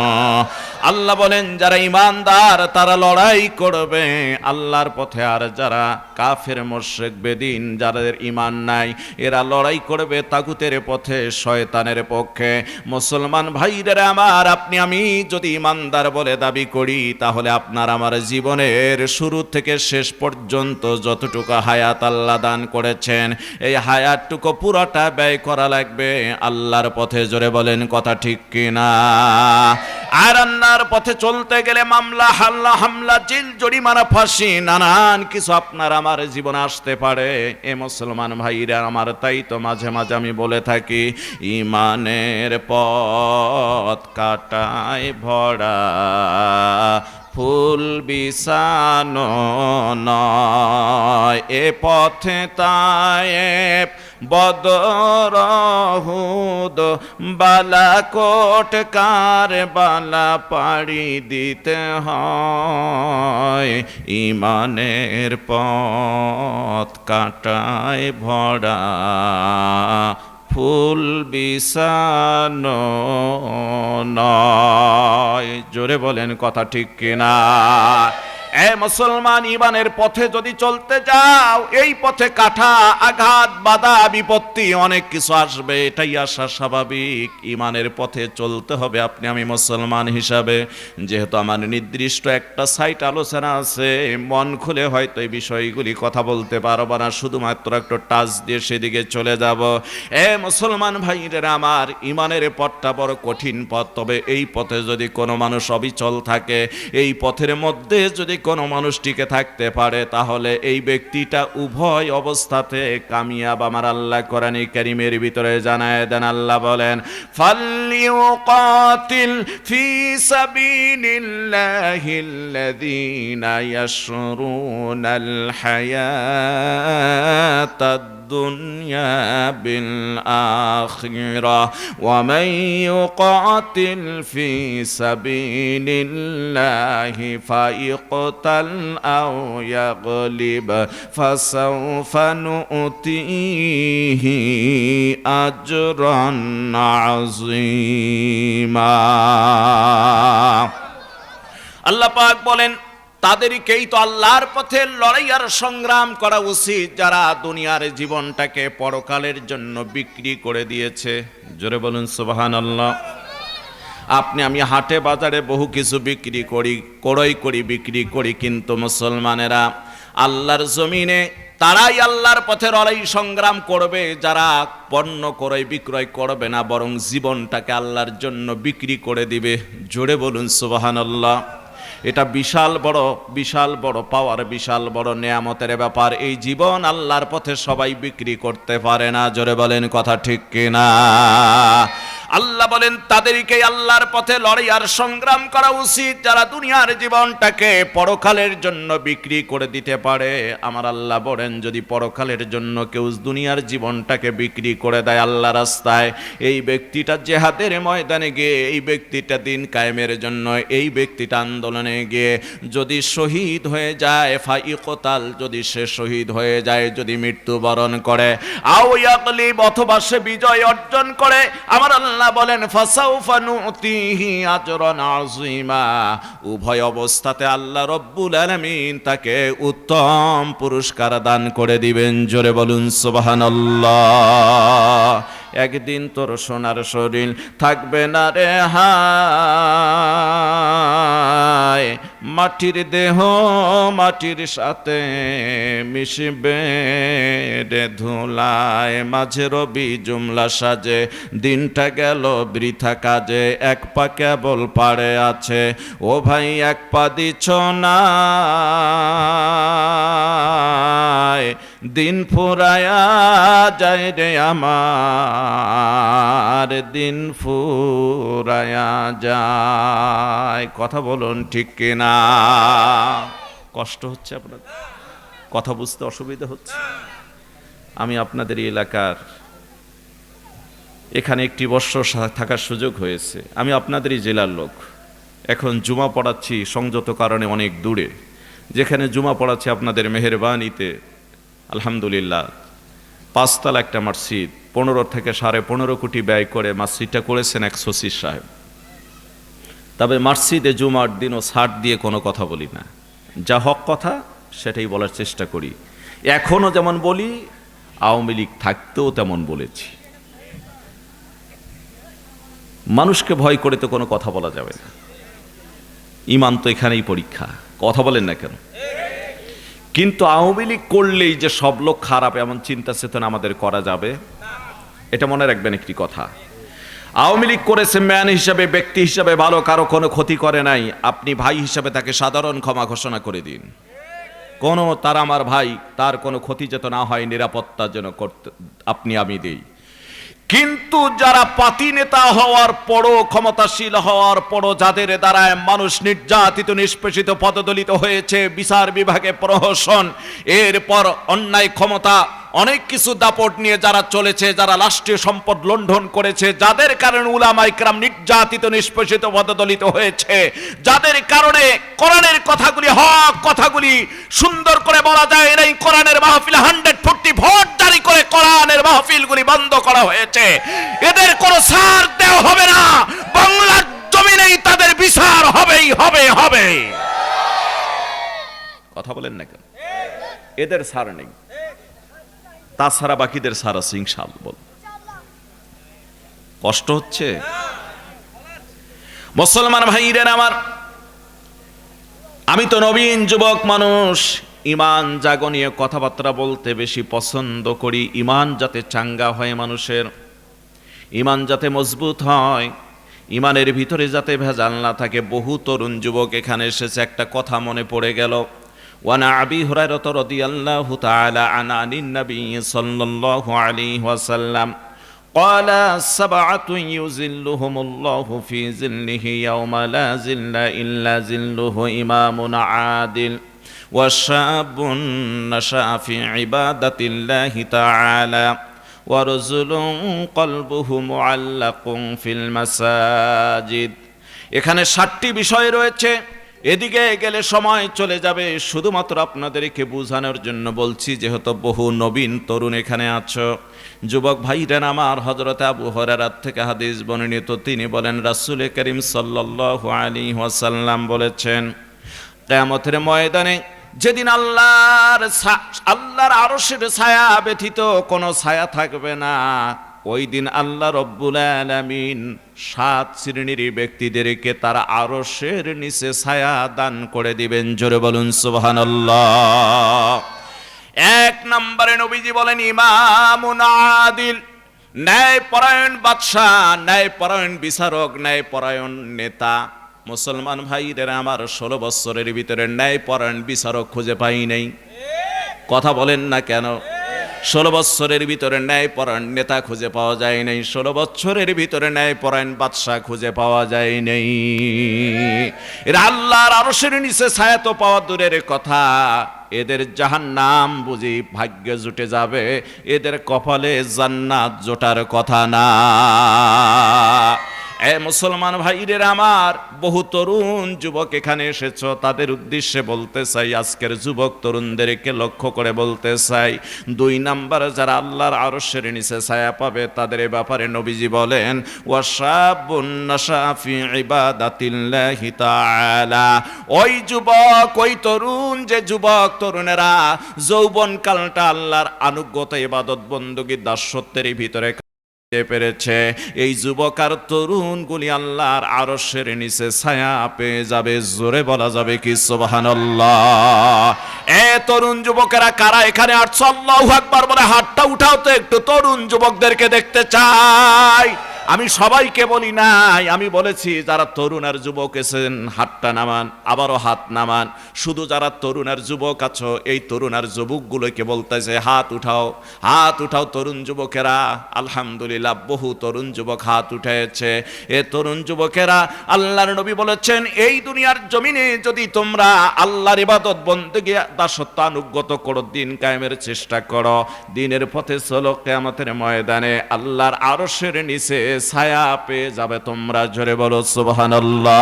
আল্লাহ বলেন যারা ঈমানদার তারা লড়াই করবে আল্লাহর পথে, আর যারা কাফের মুশরিক বেদিন যাদের ঈমান নাই এরা লড়াই করবে তাগুতের পথে, শয়তানের পক্ষে। মুসলমান ভাইরা আমার, আপনি আমি যদি ঈমানদার বলে দাবি করি তাহলে আপনার আমার জীবনের শুরু থেকে শেষ পর্যন্ত যতটুকু হায়াত আল্লাহ দান করেছেন এই হায়াতটুকু পুরোটা ব্যয় করা লাগবে আল্লাহর পথে। জোরে বলেন কথা ঠিক কিনা? আর আল্লাহর পথে চলতে গেলে মামলা, হামলা, জেল, জরিমানা, ফাঁসি, নানান কিছু আপনার আমার জীবনে আসতে পারে এ মুসলমান ভাইরা আমার। তাই তো মাঝে মাঝে আমি বলে থাকি ঈমানের পথ কাটায় ভরা, ফুল বিছানো নয় এ পথে তায়েব বদর উহুদ বালাকোট কারবালা পাড়ি দিতে হয়। ঈমানের পথ কাটায় ভরা, ফুল বিছানো নয়। জোরে বলেন কথা ঠিক কিনা? এ মুসলমান, ঈমানের পথে যদি চলতে যাও এই পথে কাটা, আঘাত, বাধা, বিপত্তি অনেক কিছু আসবে, এটাই আসা স্বাভাবিক। ঈমানের পথে চলতে হবে আপনি আমি মুসলমান হিসাবে। যেহেতু আমার নির্দিষ্ট একটা সাইট আলোচনা আছে, মন খুলে হয়তো এই বিষয়গুলি কথা বলতে পারবো না, শুধুমাত্র একটু টাচ দিয়ে সেদিকে চলে যাব। এ মুসলমান ভাইরা আমার, ঈমানের পথটা বড় কঠিন পথ, তবে এই পথে যদি কোনো মানুষ অবিচল থাকে, এই পথের মধ্যে যদি কোনো মানুষ টিকে থাকতে পারে তাহলে এই ব্যক্তিটা উভয় অবস্থাতে কামিয়াব। আমার আল্লাহ কোরআন কারীমের ভিতরে জানায় দেন, আল্লাহ বলেন ফালইউকাতিল ফি সাবিলিল্লাহিল্লাযীনা ইয়াশরুনাল হায়াতাদ দুনিয়া বিল আখিরা ওয়া মান ইউকাতিল ফি সাবিলিল্লাহি ফাইকতাল আও ইয়াগলিব ফাসাউফা নুতিহি আজরান আযীমা। আল্লাহ পাক বলেন তাদেরকেই তো আল্লাহর পথে লড়াই আর সংগ্রাম করা উচিত যারা দুনিয়ার জীবনটাকে পরকালের জন্য বিক্রি করে দিয়েছে। জোরে বলুন সুবহানাল্লাহ। আপনি আমি হাটে বাজারে বহু কিছু বিক্রি করি, ক্রয় করি, বিক্রি করি, কিন্তু মুসলমানেরা আল্লাহর জমিনে তারাই আল্লাহর পথে লড়াই সংগ্রাম করবে যারা পণ্য ক্রয় বিক্রয় করবে না, বরং জীবনটাকে আল্লাহর জন্য বিক্রি করে দিবে। জোরে বলুন সুবহানাল্লাহ। এটা বিশাল বড় পাওয়ার, বিশাল বড় নেয়ামতের ব্যাপার। এই জীবন আল্লাহর পথে সবাই বিক্রি করতে পারে না। জোরে বলেন কথা ঠিক কিনা? আল্লাহ বলেন তাদেরকে আল্লাহর পথে লড়াই আর সংগ্রাম করা উচিত যারা দুনিয়ার জীবনটাকে পরকালের জন্য বিক্রি করে দিতে পারে। আমার আল্লাহ বলেন যদি পরকালের জন্য কেউ দুনিয়ার জীবনটাকে বিক্রি করে দেয় আল্লাহ রাস্তায়, এই ব্যক্তিটা জিহাদের ময়দানে গিয়ে, এই ব্যক্তিটা দিন কায়েমের জন্য, এই ব্যক্তিটা আন্দোলনে গিয়ে যদি শহীদ হয়ে যায়, ফাইকতাল, যদি সে শহীদ হয়ে যায়, যদি মৃত্যুবরণ করে, আও ইয়াগলিব, অথবা সে বিজয় অর্জন করে, আমার আল্লাহ বলেন ফাসাউফা নুতিহি আজরান আযীমা, উভয় অবস্থাতে আল্লাহ রব্বুল আলামিন তাকে উত্তম পুরস্কার দান করে দিবেন। জোরে বলুন সুবহানাল্লাহ। একদিন তোর সোনার শরীর থাকবে না রে হায়, মাটির দেহ মাটির সাথে মিশবে রে ধুলায়, মাঝে রবি জুমলা সাজে দিনটা গেল বৃথা কাজে, এক পা কেবল পাড়ে আছে ও ভাই এক পা দিছ না, দিন ফুরায়া যায় রে আমার, দিন ফুরায়া যায়। কথা বলুন ঠিক কিনা? কষ্ট হচ্ছে আপনার? কথা বুঝতে অসুবিধা হচ্ছে? আমি আপনাদের এলাকার এখানে একটি বছর থাকার সুযোগ হয়েছে। আমি আপনাদেরই জেলার লোক। এখন জুমা পড়াচ্ছি সংযত কারণে অনেক দূরে, যেখানে জুমা পড়াচ্ছি আপনাদের মেহেরবানিতে আলহামদুলিল্লাহ 5 তলা একটা মসজিদ, 15 থেকে 15.5 কোটি ব্যয় করে মসজিদটা করেছেন এক সসির সাহেব। তবে মসজিদে জুমার দিনও ছাড় দিয়ে কোনো কথা বলি না, যা হক কথা সেটাই বলার চেষ্টা করি। এখনো যেমন বলি, আওয়ামী লীগ থাকতেও তেমন বলেছি। মানুষকে ভয় করে তো কোনো কথা বলা যাবে না। ঈমান তো এখানেই পরীক্ষা, কথা বলেন না কেন? কিন্তু আওয়ামী লীগ করলেই যে সব লোক খারাপ এমন চিন্তা চেতনা আমাদের করা যাবে, এটা মনে রাখবেন একটি কথা। আওয়ামী লীগ করেছে ম্যান হিসাবে, ব্যক্তি হিসাবে ভালো, কারো কোনো ক্ষতি করে নাই। আপনি ভাই হিসাবে তাকে সাধারণ ক্ষমা ঘোষণা করে দিন। কোনো তার আমার ভাই, তার কোনো ক্ষতি যাতে না হয় নিরাপত্তা যেন করতে আপনি আমি দেই। কিন্তু যারা পাতি নেতা হওয়ার পরও, ক্ষমতাশীল হওয়ার পরও যাদের দ্বারায় মানুষ নির্যাতিত নিষ্পেষিত পদদলিত হয়েছে, বিচার বিভাগে প্রহসন, এরপর অন্যায় ক্ষমতা অনেক কিছু দাপট নিয়ে যারা চলেছে, যারা রাষ্ট্রীয় সম্পদ লুণ্ঠন করেছে, যাদের কারণে উলামা ইকরাম নির্যাতিত নিষ্পেষিত পদদলিত হয়েছে, যাদের কারণে কোরআনের কথাগুলি, হক কথাগুলি সুন্দর করে বলা যায় নাই, কোরআনের মাহফিল 140 ভোট জারি করে কোরআনের মাহফিলগুলি বন্ধ করা হয়েছে, এদের কোনো ছাড় দেওয়া হবে না। বাংলার জমিনেই তাদের বিচার হবেই হবে হবে। কথা বলেন না কেন? এদের ছাড় নেই, তাছাড়া বাকিদের সারা ইনশাআল্লাহ। বল, কষ্ট হচ্ছে মুসলমান ভাইরা আমার। আমি তো নবীন যুবক মানুষ, ঈমান জাগনিয়ে কথাবার্তা বলতে বেশি পছন্দ করি। ঈমান যাতে চাঙ্গা হয় মানুষের, ঈমান যাতে মজবুত হয়, ঈমানের ভিতরে যাতে ভেজাল না থাকে। বহু তরুণ যুবক এখানে এসেছে, একটা কথা মনে পড়ে গেল। ওয়ানা আবি হুরায়রা রাদিয়াল্লাহু তাআলা আনিন নবী সাল্লাল্লাহু আলাইহি ওয়াসাল্লাম قال سبعة يظلهم الله في ظله يوم لا ظل إلا ظله إمام عادل وشاب نشأ في عبادة الله تعالى ورجل قلبه معلق في المساجد। এখানে 7টি বিষয় রয়েছে, এদিকে গেলে সময় চলে যাবে। শুধুমাত্র আপনাদেরকে বোঝানোর জন্য বলছি, যেহেতু বহু নবীন তরুণ এখানে আছো। যুবক ভাইরা আমার, হযরত আবু হুরায়রা থেকে হাদিস বর্ণিত, তিনি বলেন রাসূল করিম সাল্লাল্লাহু আলাইহি ওয়াসাল্লাম বলেছেন, কিয়ামতের ময়দানে যেদিন আল্লাহর আরশের ছায়া ব্যতীত কোনো ছায়া থাকবে না, ওই দিন আল্লাহ রব্বুল আলামিন 7 শ্রেণীর ব্যক্তিদেরকে তার আরশের নিচে ছায়া দান করে দিবেন। জোরে বলুন সুবহানাল্লাহ। 1 নম্বরে নবীজি বলেন ইমামুন আদিল, ন্যায়পরায়ণ বাদশাহ, ন্যায়পরায়ণ বিচারক, ন্যায়পরায়ণ নেতা। মুসলমান ভাইরা আমার, 16 বছরের ভিতরে ন্যায়পরায়ণ বিচারক খুঁজে পাই নাই। কথা বলেন না কেন? 16 বছরের ভিতরে ন্যায়পরায়ণ নেতা খুঁজে পাওয়া যায় নাই, 16 বছরের ভিতরে ন্যায়পরায়ণ বাদশাহ খুঁজে পাওয়া যায় নাই। এরা আল্লাহর আরশের নিচে ছায়া তো পাওয়া দূরের কথা, এদের জাহান্নাম বুঝি ভাগ্যে জুটে যাবে, এদের কপালে জান্নাত জোটার কথা না। এ মুসলমান ভাইরা আমার, বহু তরুণ যুবক এখানে এসেছো, তাদের উদ্দেশ্যে বলতে চাই, আজকের যুবক তরুণদেরকে লক্ষ্য করে বলতে চাই, 2 নাম্বার যারা আল্লাহর আরশের নিচে ছায়া পাবে, তাদের ব্যাপারে নবীজি বলেন ওয়াশাবুন নাশা ফি ইবাদাতিল্লাহি তাআলা। ওই যুবক, ওই তরুণ, যে যুবক তরুণেরা যৌবনকালটা আল্লাহর আনুগত্য, ইবাদত, বندگی, দাসত্বের ভিতরে পেরেছে, এই যুবক আর তরুণগুলি আল্লাহর আরশের নিচে ছায়া পেয়ে যাবে। জোরে বলা যাবে কি সুবহানাল্লাহ। এ তরুণ যুবকেরা কারা এখানে আসছো? আল্লাহু আকবার বলে হাতটা উঠাও তো, একটু তরুণ যুবকদেরকে দেখতে চাই। আমি সবাইকে বলি নাই, আমি বলেছি যারা তরুণ আর যুবক এসেছেন হাতটা নামান, আবারও হাত নামান। শুধু যারা তরুণ আর যুবক আছো, এই তরুণ আর যুবকগুলোকে বলতেছে হাত উঠাও, হাত উঠাও তরুণ যুবকেরা। আলহামদুলিল্লাহ, বহু তরুণ যুবক হাত উঠেছে। এ তরুণ যুবকেরা, আল্লাহর নবী বলেছেন, এই দুনিয়ার জমিনে যদি তোমরা আল্লাহর ইবাদত, বندگی, দাসত্ব আনুগত্য করো, দিন কায়েমের চেষ্টা করো, দিনের পথে চলো, কিয়ামতের ময়দানে আল্লাহর আরশের নিচে ছায়া পেয়ে যাবে তোমরা। জোরে বলো সুবহানাল্লাহ।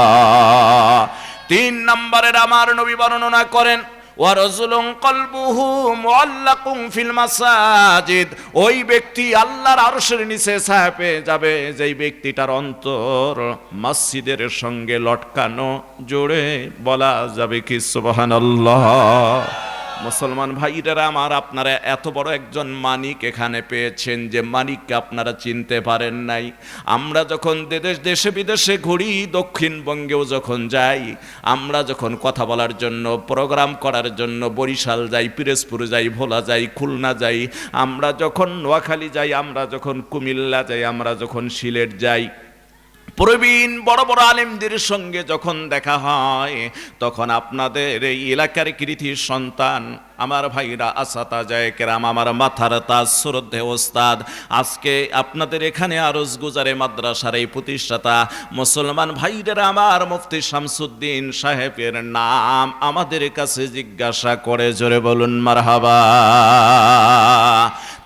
3 নম্বরের আমার নবী বর্ণনা করেন ওয়া রাজুলুন কলবুহু মুআল্লাকুন ফিল মাসাজিদ, ওই ব্যক্তি আল্লাহর আরশের নিচে ছায়া পেয়ে যাবে যেই ব্যক্তিটার অন্তর মসজিদের সঙ্গে লটকানো। জোরে বলা যাবে কি সুবহানাল্লাহ। মুসলমান ভাইরা আমার, আপনারা এত বড় একজন মানিক এখানে পেয়েছেন যে মানিককে আপনারা চিনতে পারেন নাই। আমরা যখন দেশে বিদেশে ঘুরি, দক্ষিণবঙ্গেও যখন যাই, আমরা যখন কথা বলার জন্য, প্রোগ্রাম করার জন্য বরিশাল যাই, পিরোজপুর যাই, ভোলা যাই, খুলনা যাই, আমরা যখন নোয়াখালী যাই, আমরা যখন কুমিল্লা যাই, আমরা যখন সিলেট যাই, প্রবীণ বড় বড় আলেমদের সঙ্গে যখন দেখা হয়, তখন আপনাদের এই এলাকার কৃতির সন্তান আমার ভাইরা আসাতাজায়ে কেরাম, আমার মাথার তাজ শ্রদ্ধেয় ওস্তাদ, আজকে আপনাদের এখানে আরজ গুজারে মাদ্রাসার এই প্রতিষ্ঠাতা মুসলমান ভাইরা আমার মুফতি শামসুদ্দিন সাহেবের নাম আমাদের কাছে জিজ্ঞাসা করে। জোরে বলুন মারহাবা।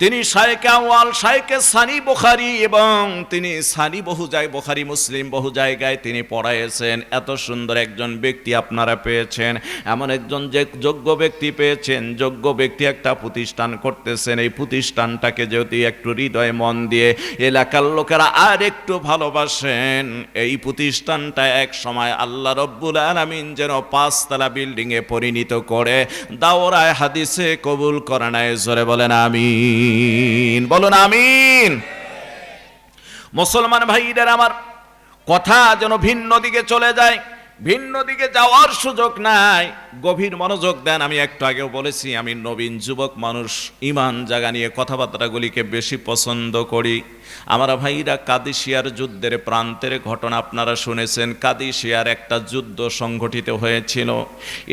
তিনি শায়েখে আউয়াল, শায়েখে সানি বুখারী, এবং তিনি সানি বুখারী মুসলিম বহু জায়গায় তিনি পড়াইছেন। এত সুন্দর একজন ব্যক্তি আপনারা পেয়েছেন, এমন একজন যে যোগ্য ব্যক্তি পেয়েছেন। যোগ্য ব্যক্তি একটা প্রতিষ্ঠান করতেছেন, এই প্রতিষ্ঠানটাকে যদি একটু হৃদয় মন দিয়ে এলাকার লোকেরা আর একটু ভালোবাসেন, এই প্রতিষ্ঠানটা এক সময় আল্লাহ রব্বুল আলামিন যেন 5 তলা বিল্ডিং এ পরিণত করে দাওরায়ে হাদিসে কবুল করে নেয়। জোরে বলেন আমিন, বলুন আমিন। মুসলমান ভাইদের আমার, কথা যেন ভিন্ন দিকে চলে যায়, ভিন্ন দিকে যাওয়ার সুযোগ নাই, গভীর মনোযোগ দেন। আমি একটু আগেও বলেছি, আমি নবীন যুবক মানুষ, ইমান জাগা নিয়ে কথাবার্তাগুলিকে বেশি পছন্দ করি। আমার ভাইরা, কাদিসিয়ার যুদ্ধের প্রান্তের ঘটনা আপনারা শুনেছেন। কাদিসিয়ার একটা যুদ্ধ সংগঠিত হয়েছিল।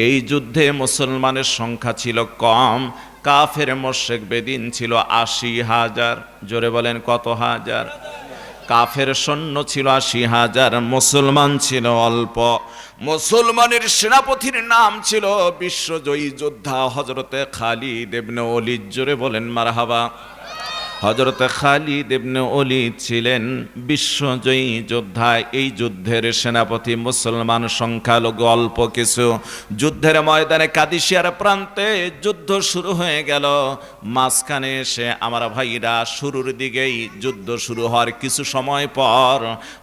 এই যুদ্ধে মুসলমানের সংখ্যা ছিল কম, কাফের মুশরিক বেদিন ছিল 80,000। জোরে বলেন কত হাজার? কাফের সৈন্য ছিল 80,000, মুসলমান ছিল অল্প। মুসলমানের সেনাপতির নাম ছিল বিশ্বজয়ী যোদ্ধা হযরতে খালিদ ইবনে ওলীদ। জোরে বলেন মারহাবা। হযরতে খালিদ ইবনে ওলীদ ছিলেন বিশ্বজয়ী যোদ্ধা। এই যুদ্ধের সেনাপতি, মুসলমান সংখ্যালঘু অল্প কিছু। যুদ্ধের ময়দানে কাদিসিয়ার প্রান্তে যুদ্ধ শুরু হয়ে গেল। মাঝখানে এসে আমার ভাইরা, শুরুর দিকেই যুদ্ধ শুরু হওয়ার কিছু সময় পর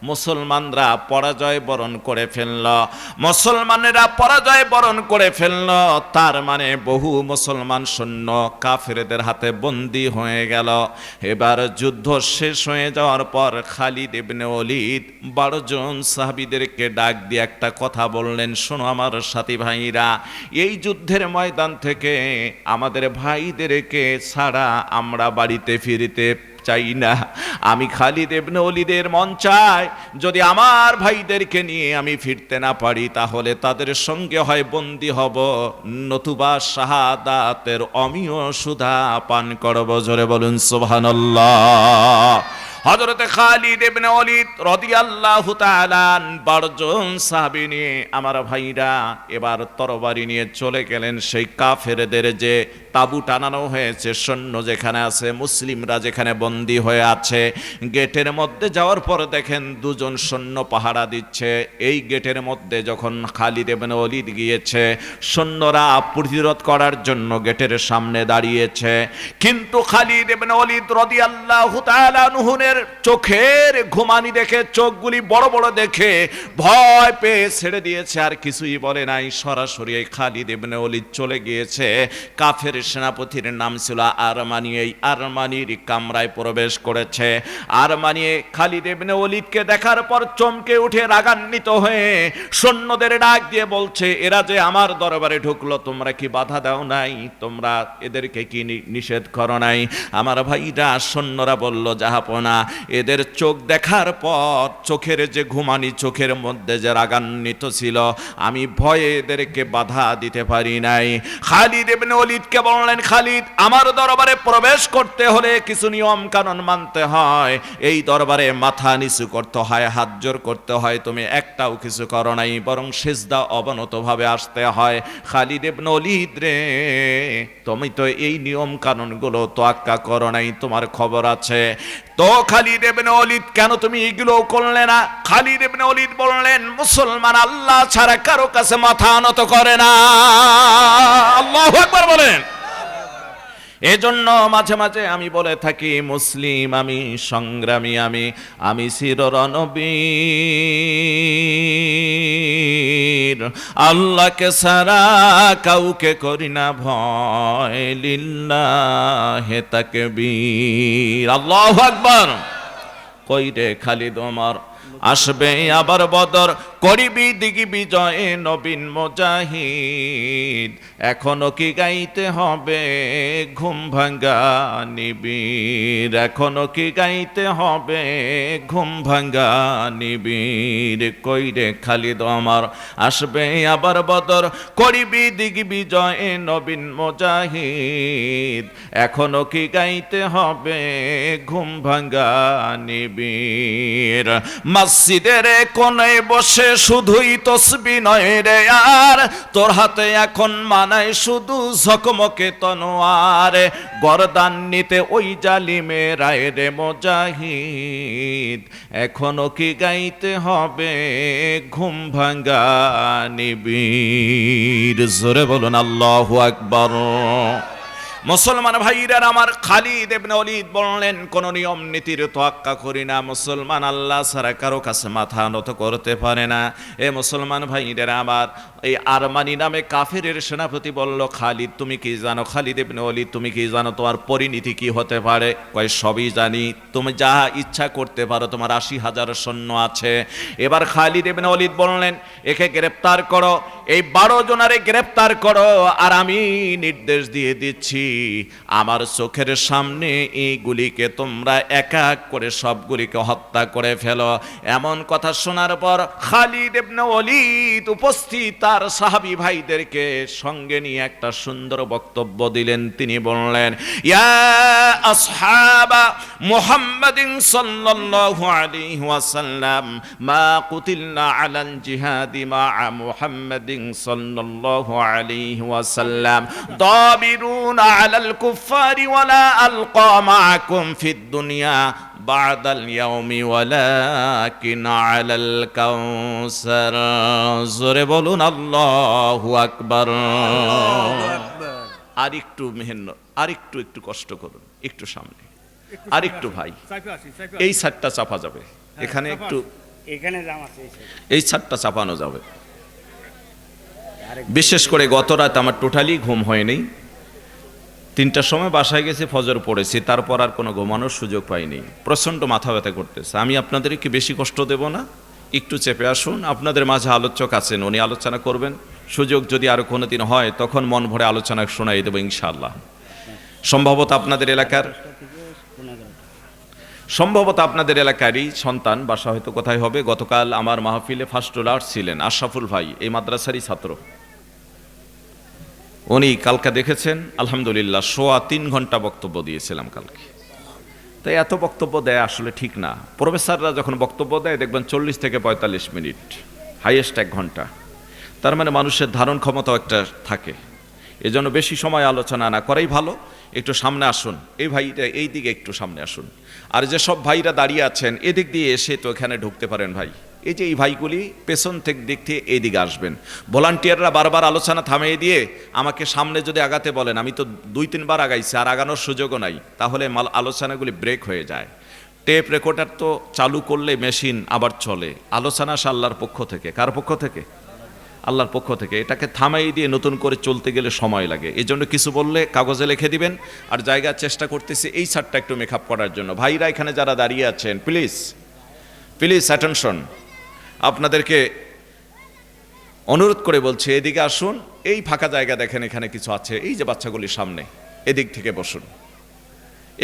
মুসলমানরা পরাজয় বরণ করে ফেলল। মুসলমানেরা পরাজয় বরণ করে ফেলল, তার মানে বহু মুসলমান সৈন্য কাফেরদের হাতে বন্দী হয়ে গেল। এবার যুদ্ধ শেষ হয়ে যাওয়ার পর খালিদ ইবনে ওলীদ 12 জন সাহাবীদেরকে ডাক দিয়ে একটা কথা বললেন, শোনো আমার সাথী ভাইরা, এই যুদ্ধের ময়দান থেকে আমাদের ভাইদেরকে ছাড়া আমরা বাড়িতে ফিরতে চাই না। আমি খালিদ ইবনে ওলীদের মন চাই, যদি আমার ভাইদেরকে নিয়ে আমি ফিরতে না পারি, তাহলে তাদের সঙ্গে হয় বন্দী হব, নতুবা শাহাদাতের অমীয় সুধা পান করব। জোরে বলুন সুবহানাল্লাহ। হযরতে খালিদ ইবনে ওলীদ রাদিয়াল্লাহু তাআলা 12 জন সাহাবী নিয়ে আমার ভাইরা এবার তরবারি নিয়ে চলে গেলেন সেই কাফেরদের যে তাবু টানানো হয়েছে, সৈন্য যেখানে আছে, মুসলিমরা যেখানে বন্দী হয়ে আছে। গেটের মধ্যে যাওয়ার পর দেখেন 2 জন সৈন্য পাহারা দিচ্ছে। এই গেটের মধ্যে যখন খালিদ ইবনে ওলীদ গিয়েছে, সৈন্যরা প্রতিরোধ করার জন্য গেটের সামনে দাঁড়িয়েছে, কিন্তু খালিদ ইবনে ওলীদ রাদিয়াল্লাহু তাআলা আনহুর চোখের ঘুমানি দেখে, চোখগুলি বড় বড় দেখে ভয় পেয়ে ছেড়ে দিয়েছে, আর কিছুই বলে নাই। সরাসরি খালিদ ইবনে ওলীদ চলে গিয়েছে। কাফের সেনাপতির নাম ছিল আরমানি, এই আরমানির কামরায় প্রবেশ করেছে। আরমানি খালিদ ইবনে ওলীদকে দেখার পর চমকে উঠে রাগান্বিত হয়ে সৈন্যদের ডাক দিয়ে বলছে, এরা যে আমার দরবারে ঢুকলো, তোমরা কি বাধা দাও নাই? তোমরা এদেরকে কি নিষেধ করো নাই? আমার ভাইরা, সৈন্যরা বলল, জাহাপনা, এদের চোখ দেখার পর চোখের যে ঘুমানি, চোখের মধ্যে যে রাগান্বিত ছিল, আমি ভয়ে এদেরকে বাধা দিতে পারি নাই। খালিদ ইবনে ওলীদকে বললেন, খালিদ, আমার দরবারে প্রবেশ করতে হলে কিছু নিয়ম কানুন মানতে হয়। এই দরবারে মাথা নিচু করতে হয়, হাত জোর করতে হয়। তুমি একটাও কিছু করো নাই, বরং সিজদা অবনতভাবে আসতে হয়। খালিদ ইবনে ওলীদ রে, তুমি তো এই নিয়ম কানুনগুলো তোয়াক্কা করো নাই, তোমার খবর আছে। তো খালিদ ইবনে ওলীদ, কেন তুমি এগুলো করলে না? খালিদ ইবনে ওলীদ বললেন, মুসলমান আল্লাহ ছাড়া কারো কাছে মাথা নত করে না। আল্লাহু আকবার বলেন। এজন্য মাঝে মাঝে আমি বলে থাকি, মুসলিম আমি, সংগ্রামী আমি চির রণবীর, আল্লাহকে ছাড়া কাউকে করি না ভয়, লিল্লাহে তাকবীর। আল্লাহু আকবার। কই রে খালিদ ওমর, আসবে আবার বদর, করিবি দিগি বিজয়ে নবীন মুজাহিদ, এখনো কি গাইতে হবে ঘুম ভাঙ্গা নিবিড়, এখনো কি গাইতে হবে ঘুম ভাঙ্গা নিবিড়। কই রে খালিদ ওমর, আসবে আবার বদর, করিবি দিগি বিজয়ে নবীন মুজাহিদ, এখনো কি গাইতে হবে ঘুম ভাঙ্গা নিবিড়। মসজিদের কোণে বসে শুধুই তসবিহ নয় রে আর, তোর হাতে এখন মানায় শুধু ঝকমকে তনোয়ার, গরদান নিতে ওই জালিমে রায় রে মুজাহিদ, এখনো কি গাইতে হবে ঘুম ভাঙ্গা নিবিড়। জোরে বলুন আল্লাহু আকবার। মুসলমান ভাইরা আমার, খালিদ ইবনে ওলীদ বললেন, কোন নিয়ম নীতির তোয়াক্কা করি না, মুসলমান আল্লাহ ছাড়া কারো কাছে মাথা নত করতে পারে না। এ মুসলমান ভাইরা আমার, এই আরমানি নামে কাফেরের সেনাপতি বলল, খালিদ তুমি কি জানো, খালিদ ইবনে ওলীদ তুমি কি জানো তোমার পরিণতি কি হতে পারে? কয় সবই জানি, তুমি যা ইচ্ছা করতে পারো, তোমার 80,000 সৈন্য আছে। এবার খালিদ ইবনে ওলীদ বললেন, একে গ্রেফতার করো, এই 12 জনারে গ্রেফতার করো, আর আমি নির্দেশ দিয়ে দিচ্ছি আমার চোখের সামনে এইগুলিকে তোমরা এক এক করে সবগুলিকে হত্যা করে ফেলো। এমন কথা শোনার পর খালিদ ইবনে ওলীদ উপস্থিত তার সাহাবী ভাইদেরকে সঙ্গে নিয়ে একটা সুন্দর বক্তব্য দিলেন। তিনি বললেন, ইয়া আসহাবা মুহাম্মাদিন সাল্লাল্লাহু আলাইহি ওয়াসাল্লাম, মা কুতিলনা আলাল জিহাদি মা মুহাম্মাদিন সাল্লাল্লাহু আলাইহি ওয়াসাল্লাম দাবিরুনা আলাল কুফারি ওয়ালা আলকা মাআকুম ফিদ দুনিয়া বাদাল ইয়াউমি ওয়ালাকিন আলাল কাউসার। জোরে বলুন আল্লাহু আকবার। আর একটু মেহনত, আর একটু কষ্ট করুন, একটু সামনে আর একটু ভাই, এই ছাদটা চাপা যাবে, এখানে একটু, এই ছাদটা চাপানো যাবে। বিশেষ করে গত রাত আমার টোটালি ঘুম হয়নি, 3টার সময় বাসায় গেছি, ফজর পড়েছি, তারপর আর কোনো ঘুমানোর সুযোগ পাইনি, প্রচণ্ড মাথা ব্যথা করতেছে। আমি আপনাদেরকে বেশি কষ্ট দেব না, একটু চেপে আসুন। আপনাদের মাঝে আলোচক আছেন, উনি আলোচনা করবেন, সুযোগ যদি আরো কোনোদিন হয় তখন মন ভরে আলোচনা শোনাই দেবো ইনশাআল্লাহ। সম্ভবত আপনাদের এলাকারই সন্তান, বাসা হয়তো কোথায় হবে। গতকাল আমার মাহফিলে ফার্স্ট রোলার ছিলেন আশরাফুল ভাই, এই মাদ্রাসারই ছাত্র, উনি কালকে দেখেছেন আলহামদুলিল্লাহ 3.25 ঘন্টা বক্তব্য দিয়েছিলাম কালকে। তাই এত বক্তব্য দেয় আসলে ঠিক না। প্রফেসররা যখন বক্তব্য দেয় দেখবেন 40 থেকে 45 মিনিট, হাইয়েস্ট 1 ঘন্টা। তার মানে মানুষের ধারণ ক্ষমতাও একটা থাকে, এজন্য বেশি সময় আলোচনা না করাই ভালো। একটু সামনে আসুন, এই ভাইটা এই দিকে একটু সামনে আসুন, আর যে সব ভাইরা দাঁড়িয়ে আছেন এদিক দিয়ে এসে তো এখানে ঢুকতে পারেন ভাই। এই যে এই ভাইগুলি পেছন থেকে দিক থেকে এইদিকে আসবেন। ভলান্টিয়াররা বারবার আলোচনা থামিয়ে দিয়ে আমাকে সামনে যদি আগাতে বলেন, আমি তো 2-3 বার আগাইছি, আর আগানোর সুযোগও নাই, তাহলে আলোচনাগুলি ব্রেক হয়ে যায়। টেপ রেকর্ডার তো চালু করলে মেশিন আবার চলে। আলোচনা আল্লাহর পক্ষ থেকে। কার পক্ষ থেকে? আল্লাহর পক্ষ থেকে। এটাকে থামাই দিয়ে নতুন করে চলতে গেলে সময় লাগে। এই জন্য কিছু বললে কাগজে লিখে দিবেন, আর জায়গার চেষ্টা করতেছি এই ছাড়টা একটু মেকআপ করার জন্য। ভাইরা এখানে যারা দাঁড়িয়ে আছেন, প্লিজ অ্যাটেনশন, আপনাদেরকে অনুরোধ করে বলছি এদিকে আসুন। এই ফাঁকা জায়গা দেখেন, এখানে কিছু আছে, এই যে বাচ্চাগুলির সামনে, এদিক থেকে বসুন,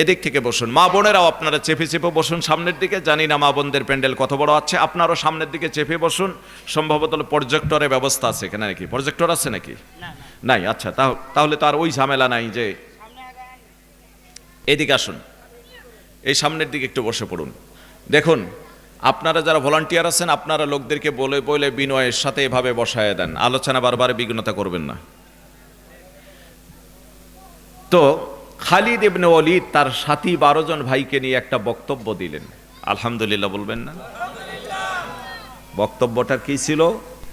এদিক থেকে বসুন। মা বোনেরাও আপনারা চেপে চেপে বসুন সামনের দিকে। জানি না মা বোনদের প্যান্ডেল কত বড় আছে, আপনারাও সামনের দিকে চেপে বসুন। সম্ভবত প্রজেক্টরের ব্যবস্থা আছে এখানে নাকি? প্রজেক্টর আছে নাকি? নাই। আচ্ছা, তাহলে তো আর ওই ঝামেলা নাই যে এদিকে আসুন, এই সামনের দিকে একটু বসে পড়ুন। দেখুন, আপনারা যারা ভলান্টিয়ার আছেন, আপনারা লোকদেরকে বলে বলে বিনয়ের সাথে এভাবে বসায় দেন, আলোচনা বারবার বিঘ্নতা করবেন না। তো খালিদ ইবনে ওলীদ তার সাথী 12 জন ভাইকে নিয়ে একটা বক্তব্য দিলেন। আলহামদুলিল্লাহ বলবেন না? বক্তব্যটা কি ছিল?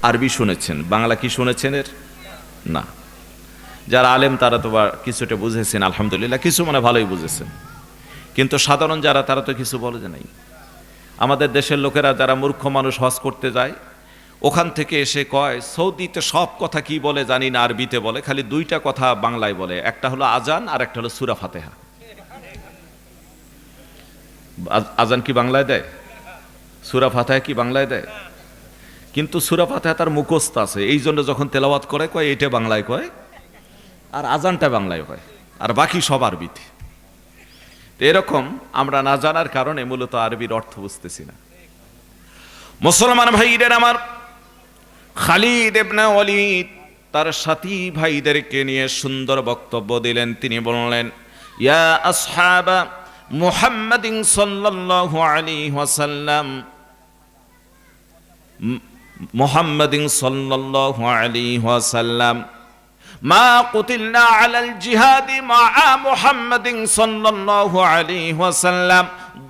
আরবি শুনেছেন, বাংলা কি শুনেছেন এর? না। যারা আলেম তারা তো কিছুটা বুঝেছেন, আলহামদুলিল্লাহ, কিছু মানে ভালোই বুঝেছেন, কিন্তু সাধারণ যারা তারা তো কিছু বলে নাই। আমাদের দেশের লোকেরা যারা মূর্খ মানুষ হজ করতে যায়, ওখান থেকে এসে কয় সৌদিতে সব কথা কি বলে জানি না, আরবিতে বলে, খালি 2টা কথা বাংলায় বলে, একটা হলো আজান আর একটা হলো সূরা ফাতিহা। আজান কি বাংলায় দেয়? সূরা ফাতিহা কি বাংলায় দেয়? কিন্তু সূরা ফাতিহা তার মুখস্থ আছে, এই জন্য যখন তেলাওয়াত করে কয় এটা বাংলায় কয়, আর আজানটা বাংলায় হয়, আর বাকি সব আরবিতে। তো এরকম আমরা না জানার কারণে মূলত আরবির অর্থ বুঝতেছি না। মুসলমান ভাইদের আমার, খালিদ ইবনে ওলীদ তার সাথী ভাইদেরকে নিয়ে সুন্দর বক্তব্য দিলেন। তিনি বললেন, ইয়া আসহাবা মুহাম্মাদিন সাল্লাল্লাহু আলাইহি ওয়াসাল্লাম, মুহাম্মাদিন সাল্লাল্লাহু আলাইহি ওয়াসাল্লাম, মা কুতিলনা আলাল জিহাদি মা মুহাম্মাদিন সাল্লাল্লাহু আলাইহি ওয়াসাল্লাম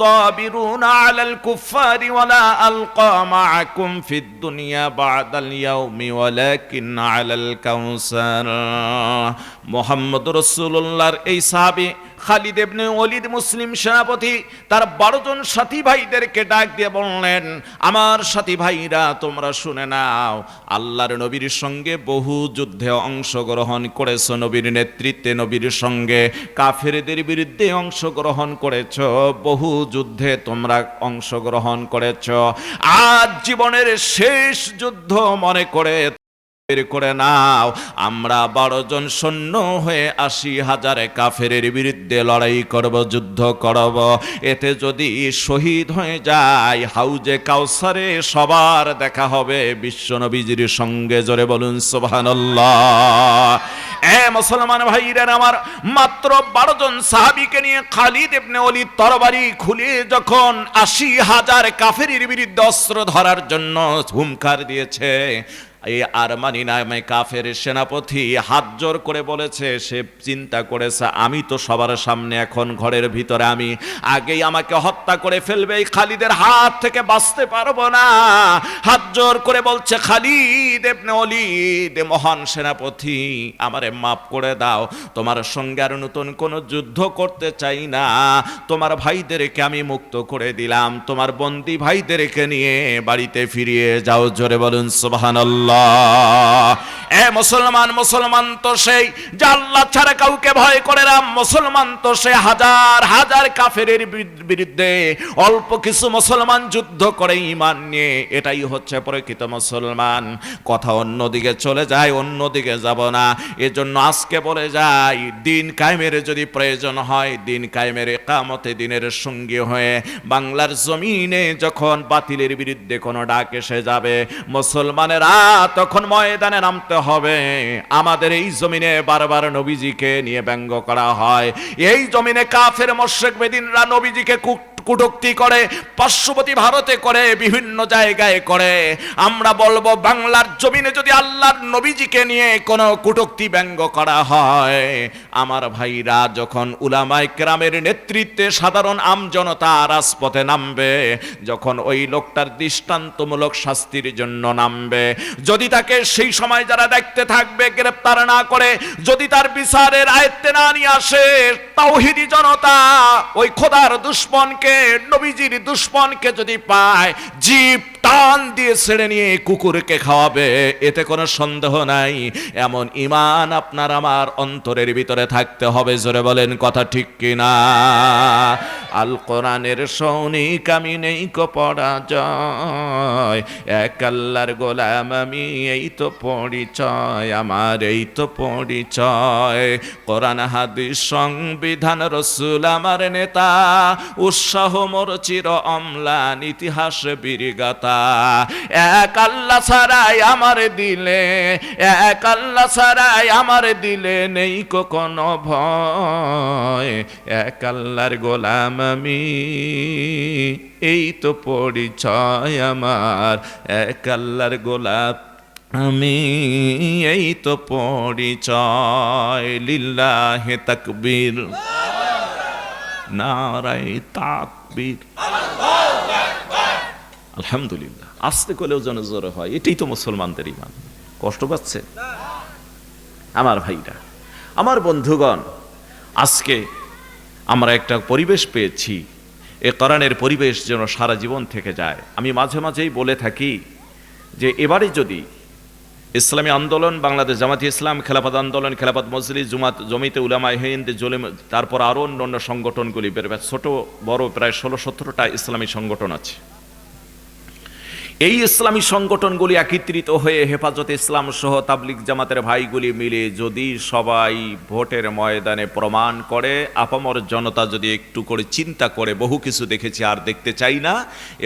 দাবিরুনা আলাল কুফারি ওয়ালা আলকা মাআকুম ফিদ দুনিয়া বাদাল ইয়াউমি ওয়ালাকিন আলাল কাউসার। মুহাম্মদুর রাসূলুল্লাহর এই সাহাবী খালিদ ইবনে ওলীদ মুসলিম সেনাপতি তার 12 জন সাথী ভাইদেরকে ডাক দিয়ে বললেন, আমার সাথী ভাইরা তোমরা শুনে নাও, আল্লাহর নবীর সঙ্গে বহু যুদ্ধে অংশগ্রহণ করেছো, নবীর নেতৃত্বে নবীর সঙ্গে কাফেরদের বিরুদ্ধে অংশগ্রহণ করেছো, বহু যুদ্ধে তোমরা অংশগ্রহণ করেছো। আজ জীবনের শেষ যুদ্ধ মনে করে নাও, আমরা 12 জন সৈন্য হয়ে 80,000 কাফেরের বিরুদ্ধে লড়াই করব, যুদ্ধ করব। এতে যদি শহীদ হয়ে যায়, হাউজে কাউসারে সবার দেখা হবে বিশ্ব নবীজির সঙ্গে। জোরে বলুন সুবহানাল্লাহ। মুসলমান ভাইরা আমার, মাত্র 12 জন সাহাবীকে নিয়ে খালিদ ইবনে ওলীদ তরবারি খুলে যখন 80,000 কাফেরের বিরুদ্ধে অস্ত্র ধরার জন্য হুঙ্কার দিয়েছে, এই আরমানি নামে কাফের সেনাপতি হাত জোর করে বলেছে, সে চিন্তা করেছে আমি তো সবার সামনে এখন ঘরের ভিতরে, আমি আগেই আমাকে হত্যা করে ফেলবে, এই খালিদের হাত থেকে বাঁচতে পারবো না। হাত জোর করে বলছে, খালিদ ইবনে ওলীদ মহান সেনাপতি, আমারে মাফ করে দাও, তোমার সঙ্গে আর নতুন কোনো যুদ্ধ করতে চাই না, তোমার ভাইদেরকে আমি মুক্ত করে দিলাম, তোমার বন্দী ভাইদেরকে নিয়ে বাড়িতে ফিরিয়ে যাও। জোরে বলুন সুবহানাল্লাহ। মুসলমান, মুসলমান তো সেই যে আল্লাহ ছাড়া কাউকে ভয় করে না, মুসলমান তো সে হাজার হাজার কাফেরের বিরুদ্ধে অল্প কিছু মুসলমান যুদ্ধ করে ঈমান নিয়ে, এটাই হচ্ছে প্রকৃত মুসলমান। কথা অন্যদিকে চলে যায়, অন্যদিকে যাব না। এজন্য আজকে বলে যাই, দিন কায়েমের যদি প্রয়োজন হয়, দিন কায়েমের ইকামতে দিনের সঙ্গী হয়ে বাংলার জমিনে যখন বাতিলের বিরুদ্ধে কোনো ডাক এসে যাবে, মুসলমানেরা তখন ময়দানে নামতে হবে। আমাদের এই জমিনে বারবার নবীজিকে নিয়ে ব্যঙ্গ করা হয়, এই জমিনে কাফের মুশরিক বেদিনরা নবীজিকে কটূক্তি করে, পার্শ্ববর্তী ভারতে করে, বিভিন্ন জায়গায় করে। আমরা বলবো, বাংলার জমিনে যদি আল্লাহর নবীজিকে নিয়ে কোনো কটূক্তি ব্যঙ্গ করা হয়, আমার ভাইরা যখন উলামায়ে কেরামের নেতৃত্বে সাধারণ আমজনতা রাজপথে নামবে, যখন ওই লোকটার দৃষ্টান্তমূলক শাস্তির জন্য নামবে, যদি তাকে সেই সময় যারা দেখতে থাকবে গ্রেফতার না করে, যদি তার বিচারের আয়ত্তে না নিয়ে আসে, তাওহীদি জনতা ওই খোদার দুশমনকে, নবীজির দুশমনকে যদি পায়, জিভ টান দিয়ে ছেড়ে নিয়ে কুকুরকে খাওয়াবে, এতে কোনো সন্দেহ নাই। এমন ঈমান আপনার আমার অন্তরের ভিতরে থাকতে হবে। জোরে বলেন কথা ঠিক কিনা? আল কোরআনের সৈনিক আমি, নেই কো পরাজয়, এক আল্লাহর গোলাম আমি, এই তো পরিচয় আমার, এই তো পরিচয়। কোরআন হাদিস সংবিধান রাসূল আমার নেতা, উৎসাহ মোর চির অম্লান, ইতিহাস বীরগাথা। এক আল্লাহ ছাড়াই আমার দিলে, এক আল্লাহ ছাড়াই আমার দিলে নেই কোনো ভয়, এক আল্লাহর গোলাম আমি, এই তো পরিচয় আমার, এক আল্লাহর গোলাম আমি এই তো পরিচয়, লিল্লাহে তাকবীর, নারায়ে তাকবীর, আলহামদুলিল্লাহ। আস্তে করলেও যেন জোরে হয়, এটাই তো মুসলমানদের ঈমান। কষ্ট পাচ্ছে আমার ভাইরা, আমার বন্ধুগণ, আজকে আমরা একটা পরিবেশ পেয়েছি, এ কোরআনের পরিবেশ যেন সারা জীবন থেকে যায়। আমি মাঝে মাঝেই বলে থাকি যে এবারে যদি ইসলামী আন্দোলন, বাংলাদেশ জামাতে ইসলাম, খেলাফত আন্দোলন, খেলাফত মজলিস, জমিতে উলামায়ে হিন্দ, তারপর আরও অন্যান্য সংগঠনগুলি, ছোট বড় প্রায় 16-17টা ইসলামী সংগঠন আছে। এই ইসলামী সংগঠনগুলি একত্রিত হয়ে হেফাজতে ইসলাম সহ তাবলিগ জামাতের ভাইগুলি মিলে যদি সবাই ভোটের ময়দানে প্রমাণ করে, আপামর জনতা যদি একটু করে চিন্তা করে, বহু কিছু দেখেছি আর দেখতে চাই না,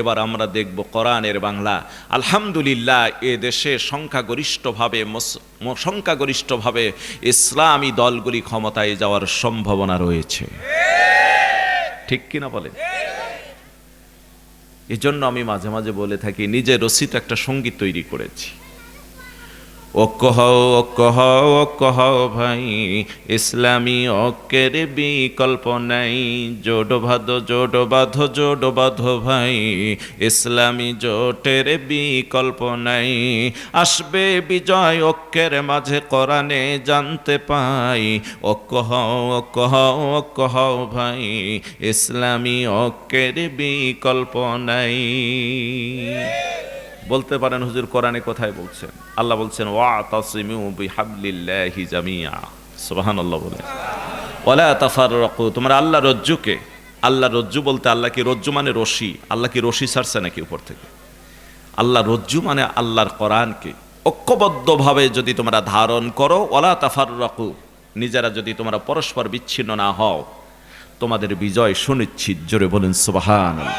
এবার আমরা দেখব কোরআনের বাংলা। আলহামদুলিল্লাহ, এ দেশে সংখ্যাগরিষ্ঠভাবে ইসলামী দলগুলি ক্ষমতায় যাওয়ার সম্ভাবনা রয়েছে, ঠিক কিনা বলেন? এজন্য আমি মাঝে মাঝে বলে থাকি, নিজের রচিত একটা সঙ্গীত তৈরি করেছি। ঐক্য হও, ঐক্য হও, ঐক্য হও ভাই, ইসলামী ঐক্যের বিকল্প নাই। জোট বাঁধো, জোট বাঁধো, জোট বাঁধো ভাই, ইসলামী জোটের বিকল্প নাই। আসবে বিজয় ঐক্যের মাঝে, কোরআনে জানতে পাই। ঐক্য হও, ঐক্য হও, ঐক্য হও ভাই, ইসলামী ঐক্যের বিকল্প নাই। বলতে পারেন হুজুর কোরআনে কোথায় বলছেন? আল্লাহ বলছেন ওয়াতাসিমু বিহাবলিল্লাহি জামিয়া, সুবহানাল্লাহ বলেন, ওয়ালা তাফাররাকু। তোমরা আল্লাহ রজ্জুকে, আল্লাহ রজ্জু বলতে আল্লাহ কি রজ্জু মানে রশি, আল্লাহ কি রশি ছাড়ছে নাকি উপর থেকে? আল্লাহ রজ্জু মানে আল্লাহর কোরআনকে ঐক্যবদ্ধভাবে যদি তোমরা ধারণ করো, ওয়ালা তাফাররাকু, নিজেরা যদি তোমরা পরস্পর বিচ্ছিন্ন না হও, তোমাদের বিজয় সুনিশ্চিত। জোরে বলেন সুবহানাল্লাহ।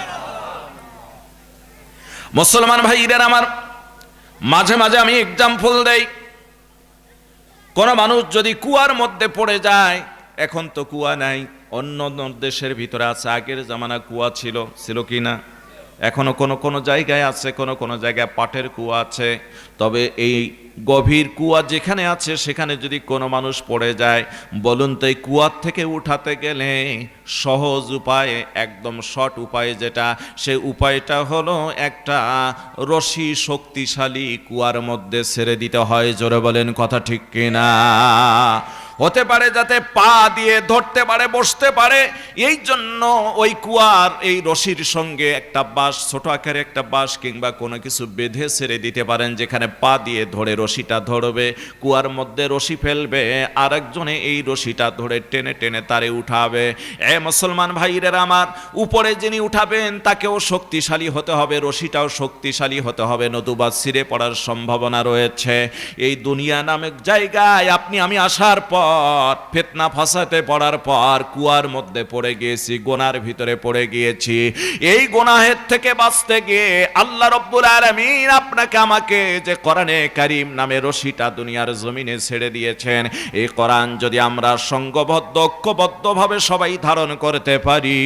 মুসলমান ভাইদের আমার, মাঝে মাঝে আমি এক্সাম্পল দেই। কোন মানুষ যদি কুয়ার মধ্যে পড়ে যায়, এখন তো কুয়া নাই, অন্য দেশের ভিতরে আছে, আগের জামানা কুয়া ছিল কি না? এখনো কোন জায়গায় আছে, কোন জায়গায় পাটের কুয়া আছে। তবে এই গভীর কুয়া যেখানে আছে, সেখানে যদি কোনো মানুষ পড়ে যায়, বলুন তো এই কুয়ার থেকে উঠাতে গেলে সহজ উপায়, একদম শর্ট উপায় যেটা, সেই উপায়টা হলো একটা রশি শক্তিশালী কুয়ার মধ্যে ছেড়ে দিতে হয়। জোরে বলেন কথা ঠিক কিনা? হতে পারে যাতে পা দিয়ে ধরতে পারে, বসতে পারে, এই জন্য ওই কুয়ার এই রশির সঙ্গে একটা বাঁশ, ছোট আকারে একটা বাঁশ কিংবা কোনো কিছু বেঁধে ছেড়ে দিতে পারেন, যেখানে পা দিয়ে ধরে রশিটা ধরবে, কুয়ার মধ্যে রশি ফেলবে, আর একজনে এই রশিটা ধরে টেনে টেনে তারে উঠাবে। এ মুসলমান ভাইদের আমার, উপরে যিনি উঠাবেন তাকেও শক্তিশালী হতে হবে, রশিটাও শক্তিশালী হতে হবে, নতুবা ছিঁড়ে পড়ার সম্ভাবনা রয়েছে। এই দুনিয়া নামক জায়গায় আপনি আমি আসার পর, ফিতনা ফাসাতে পড়ার পর কুয়ার মধ্যে পড়ে গিয়েছি, গোনার ভিতরে পড়ে গিয়েছি। এই গুনাহের থেকে বাঁচতে গিয়ে আল্লাহ রাব্বুল আলামিন আপনাকে আমাকে যে কোরআনে কারীম নামে রশিটা দুনিয়ার জমিনে ছেড়ে দিয়েছেন, এই কোরআন যদি আমরা সংঘবদ্ধ, ঐক্যবদ্ধভাবে সবাই ধারণ করতে পারি,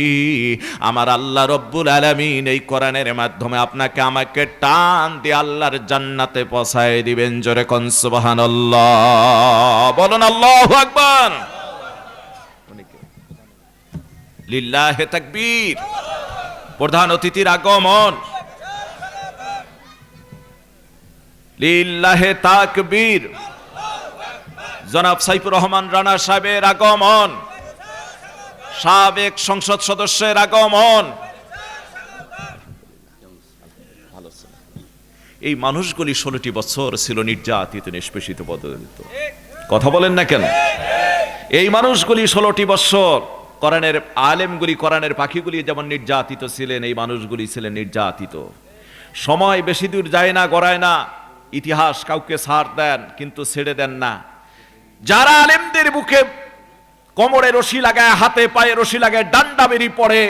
আমার আল্লাহ রাব্বুল আলামিন এই কোরআনের মাধ্যমে আপনাকে আমাকে টান দিয়ে আল্লাহর জান্নাতে পৌঁছায় দিবেন। জোরে কোন সুবহানাল্লাহ, বলুন আল্লাহু আকবার, লিল্লাহে তাকবীর। প্রধান অতিথির আগমন, লিল্লাহে তাকবীর। জনাব সাইফুর রহমান রানা সাহেবের আগমন, সাবেক সংসদ সদস্যের আগমন। এই মানুষগুলি 16টি বছর ছিল নির্যাতিত, নিষ্পেষিত, পদদলিত। কথা বলেন না কেন? এই মানুষগুলি 16টি বছর, কোরআনের আলেমগুলি, কোরআনের পাখিগুলি যেমন নির্যাতিত ছিলেন, এই মানুষগুলি ছিলেন নির্যাতিত। সময় বেশি দূর যায় না, গড়ায় না, ইতিহাস কাউকে ছাড় দেন কিন্তু ছেড়ে দেন না। যারা আলেমদের বুকে কোমরে রশি লাগায়, হাতে পায়ে রশি লাগায়, ডান্ডা বেরি পড়ে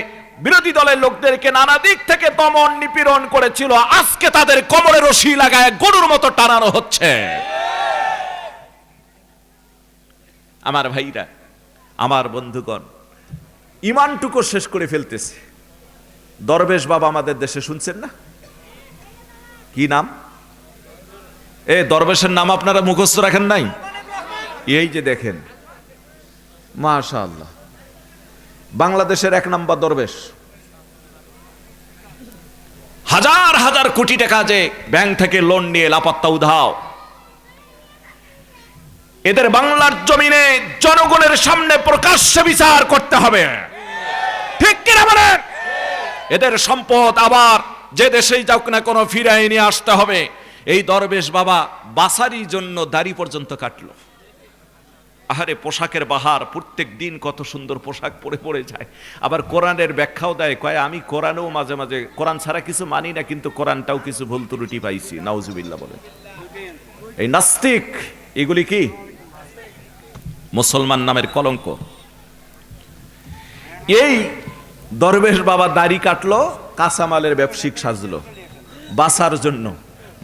বিরোধী দলের লোকদেরকে নানা দিক থেকে দমন নিপীড়ন করেছিল, আজকে তাদের কোমরে রশি লাগায় গরুর মতো টানানো হচ্ছে। আমার ভাইরা, আমার বন্ধুগণ, ইমানটুকু শেষ করে ফেলতেছে। দরবেশ বাবা আমাদের দেশে শুনছেন না? কি নাম? এ দরবেশের নাম আপনারা মুখস্থ রাখেন নাই? এই যে দেখেন, মাশাআল্লাহ, বাংলাদেশের 1 নম্বর দরবেশ। হাজার হাজার কোটি টাকা যে ব্যাংক থেকে লোন নিয়ে লাপাত্তা উধাও, এদের বাংলার জমিনে জনগণের সামনে প্রকাশ্যে বিচার করতে হবে, ঠিক কিনা বলেন? এদের সম্পদ আবার যে দেশেই যাক না কোনো ফিরাই নিয়ে আসতে হবে। এই দরবেশ বাবা বাসারির জন্য দাড়ি পর্যন্ত কাটলো। আহারে, পোশাকের বাহার, প্রত্যেক দিন কত সুন্দর পোশাক পরে পরে যায়। আবার কোরআনের ব্যাখ্যাও দেয়, কয় আমি কোরআনেও মাঝে মাঝে কোরআন ছাড়া কিছু মানি না, কিন্তু কোরআনটাও কিছু ভুল ত্রুটি পাইছি। নাউজুবিল্লাহ বলে। এই নাস্তিক, এগুলি কি মুসলমান নামের কলঙ্ক। এই দরবেশ বাবা দাড়ি কাটলো, কাঁচামালের ব্যবসায়িক সাজলো, বাঁচার জন্য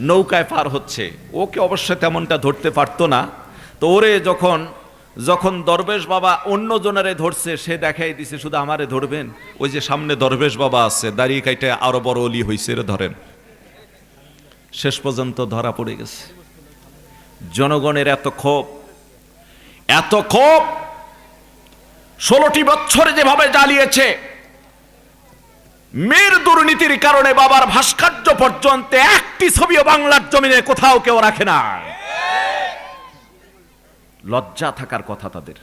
নৌকায় পার হচ্ছে। ওকে অবশ্য তেমনটা ধরতে পারতো না। তো ওরে যখন দরবেশ বাবা অন্য জনারে ধরছে, সে দেখাই দিছে শুধু আমারে ধরবেন, ওই যে সামনে দরবেশ বাবা আছে, দাড়ি কাইটে আরো বড় অলি হইছে, রে ধরেন। শেষ পর্যন্ত ধরা পড়ে গেছে। জনগণের এত ক্ষোভ, 16টি বছর যেভাবে জ্বালিয়েছে, মেয়ের দুর্নীতির কারণে বাবার ভাস্কর্য পর্যন্ত একটি ছবিও বাংলার জমিনে কোথাও কেউ রাখে না। লজ্জা থাকার কথা তাদের।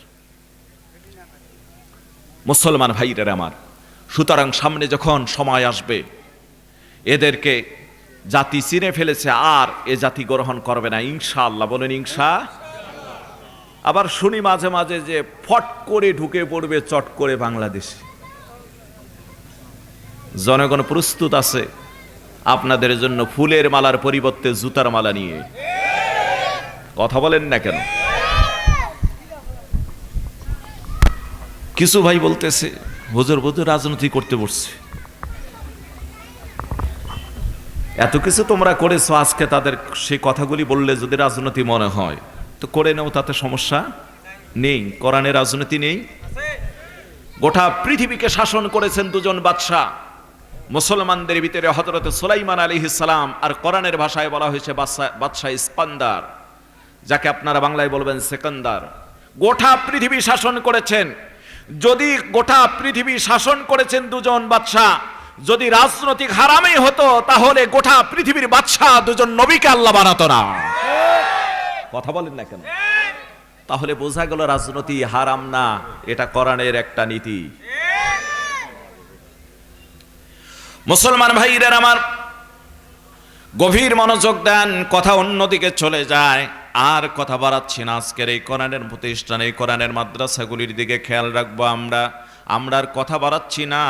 মুসলমান ভাইরা আমার, সুতরাং সামনে যখন সময় আসবে, এদেরকে জাতি চিনে ফেলেছে, আর এ জাতি গ্রহণ করবে না ইনশাআল্লাহ। বলেন ইনশা। আবার শুনি মাঝে মাঝে যে ফট করে ঢুকে পড়বে চট করে বাংলাদেশে। জনগণ প্রস্তুত আছে আপনাদের জন্য ফুলের মালার পরিবর্তে জুতার মালা নিয়ে। কথা বলেন না কেন? কিছু ভাই বলতেছে, হুজুর রাজনীতি করতে বসছে। এত কিছু তোমরা করেছো, আজকে তাদের সেই কথাগুলি বললে যদি রাজনীতি মনে হয় তো করে নাও, তাতে সমস্যা নেই। কোরআনের রাজনীতি নেই? গোটা পৃথিবীকে শাসন করেছেন দুজন বাদশাহ। মুসলমানদের ভিতরে হযরত সুলাইমান আলাইহিস সালাম, আর কোরআনের ভাষায় বলা হয়েছে বাদশাহ ইস্কান্দার, যাকে আপনারা বাংলায় বলবেন সেকান্দার। গোটা পৃথিবী শাসন করেছেন। যদি গোটা পৃথিবী শাসন করেছেন দুজন বাদশাহ, যদি রাজনৈতিক হারামই হতো, তাহলে গোটা পৃথিবীর বাদশাহ দুজন নবীকে আল্লাহ বানাতো না। কথা বলেন না কেন? তাহলে বোঝা গেল রাজনীতি হারাম না, এটা কোরআনের একটা নীতি। মুসলমান ভাইরা আমার, গভীর মনোযোগ দেন, কথা অন্যদিকে চলে যায়। আর কথা বাড়াচ্ছি না। আজকের এই কোরআনের প্রতিষ্ঠান, এই কোরআনের মাদ্রাসাগুলির দিকে খেয়াল রাখবো আমরা আর কথা বাড়াচ্ছি না।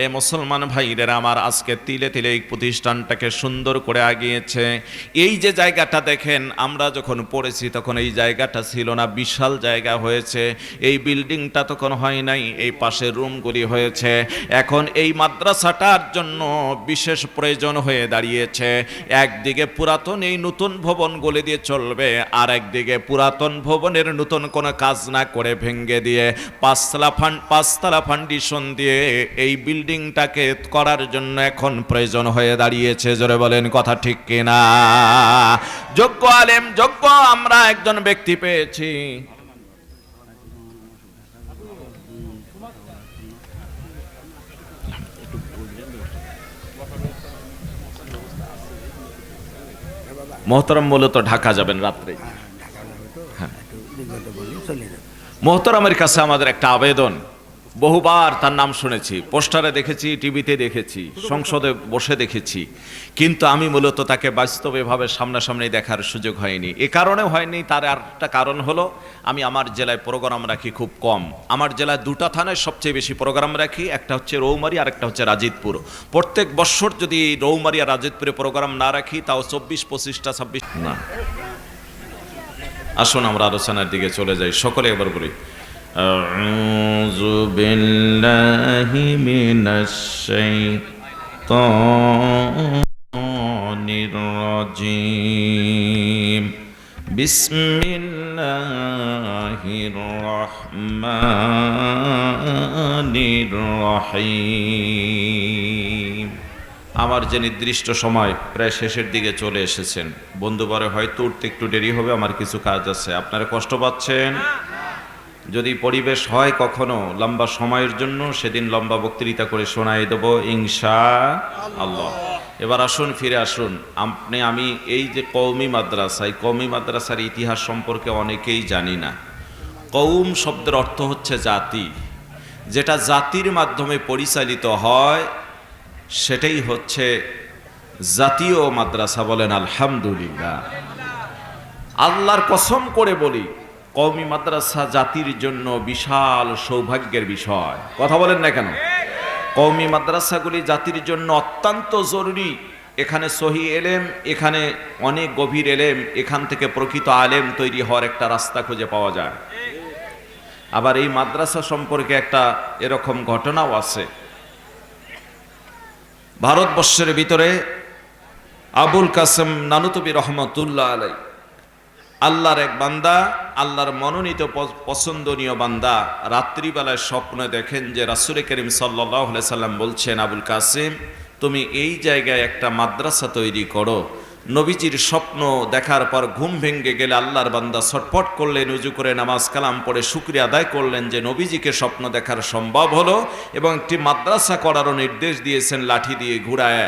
এ মুসলমান ভাইরা আমার, আজকে তিলে তিলে এই প্রতিষ্ঠানটাকে সুন্দর করে আগিয়েছে। এই যে জায়গাটা দেখেন, আমরা যখন পড়েছি তখন এই জায়গাটা ছিল না, বিশাল জায়গা হয়েছে। এই বিল্ডিংটা তখন হয় নাই, এই পাশের রুমগুলি হয়েছে। এখন এই মাদ্রাসাটার জন্য বিশেষ প্রয়োজন হয়ে দাঁড়িয়েছে। একদিকে পুরাতন এই নতুন ভবনগুলি দিয়ে চলবে, আর একদিকে পুরাতন ভবনের নতুন কোনো কাজ না করে ভেঙে দিয়ে পাঁচতলা ফাউন্ডেশন দিয়ে এই বিল্ডিংটাকে করার জন্য এখন প্রয়োজন হয়ে দাঁড়িয়েছে। জোরে বলেন কথা ঠিক কিনা? যোগ্য আলেম, যোগ্য আমরা একজন ব্যক্তি পেয়েছি। মোহতরম বলে তো ঢাকা যাবেন রাত্রে। মোহতরমের কাছে আমাদের একটা আবেদন, বহুবার তার নাম শুনেছি, পোস্টারে দেখেছি, টিভিতে দেখেছি, সংসদে বসে দেখেছি, কিন্তু আমি মূলত তাকে বাস্তবেভাবে সামনাসামনি দেখার সুযোগ হয়নি। এ কারণে হয়নি, তার আর একটা কারণ হলো আমি আমার জেলায় প্রোগ্রাম রাখি খুব কম। আমার জেলায় 2টা থানায় সবচেয়ে বেশি প্রোগ্রাম রাখি, একটা হচ্ছে রৌমারী আর একটা হচ্ছে রাজিতপুর। প্রত্যেক বছর যদি রৌমারী আর রাজিতপুরে প্রোগ্রাম না রাখি, তাও 24, 25টা 26 না। আসুন আমরা আলোচনার দিকে চলে যাই, সকলে একবার বলি আউযু বিল্লাহি মিনাশ শাইতানির রাজীম। বিসমিল্লাহির রাহমানির রাহিম। আমার যে নির্দিষ্ট সময় প্রায় শেষের দিকে চলে এসেছেন, বন্ধুবরে হয়তো উঠতে একটু দেরি হবে, আমার কিছু কাজ আছে। আপনারা কষ্ট পাচ্ছেন? যদি পরিবেশ হয় কখনো লম্বা সময়ের জন্য, সেদিন লম্বা বক্তৃতা করে শোনাই দেব ইনশাআল্লাহ। এবার আসুন, ফিরে আসুন। আমি এই যে কওমি মাদ্রাসা, এই কওমি মাদ্রাসার ইতিহাস সম্পর্কে অনেকেই জানি না। কওম শব্দের অর্থ হচ্ছে জাতি, যেটা জাতির মাধ্যমে পরিচালিত হয় সেটাই হচ্ছে জাতীয় মাদ্রাসা। বলেন আলহামদুলিল্লাহ। আল্লাহর কসম করে বলি, কওমি মাদ্রাসা জাতির জন্য বিশাল সৌভাগ্যের বিষয়। কথা বলেন না কেন? কওমি মাদ্রাসাগুলি জাতির জন্য অত্যন্ত জরুরি। এখানে সহি এলেম, এখানে অনেক গভীর এলেম, এখান থেকে প্রকৃত আলেম তৈরি হওয়ার একটা রাস্তা খুঁজে পাওয়া যায়। আবার এই মাদ্রাসা সম্পর্কে একটা এরকম ঘটনাও আছে। ভারতবর্ষের ভিতরে আবুল কাসেম নানুতুবি রহমতুল্লাহ আলাই, আল্লাহর এক বান্দা, আল্লাহর মনোনীত পছন্দনীয় বান্দা, রাত্রিবেলায় স্বপ্নে দেখেন যে রাসূল করিম সাল্লাল্লাহু আলাইহি সাল্লাম বলছেন, আবুল কাসেম তুমি এই জায়গায় একটা মাদ্রাসা তৈরি করো। নবীজির স্বপ্ন দেখার পর ঘুম ভেঙে গেলে আল্লাহর বান্দা ছটফট করলেন, উজু করে নামাজ কালাম পড়ে শুকরিয়া আদায় করলেন যে নবীজিকে স্বপ্ন দেখার সম্ভব হলো, এবং একটি মাদ্রাসা করারও নির্দেশ দিয়েছেন লাঠি দিয়ে ঘুরায়।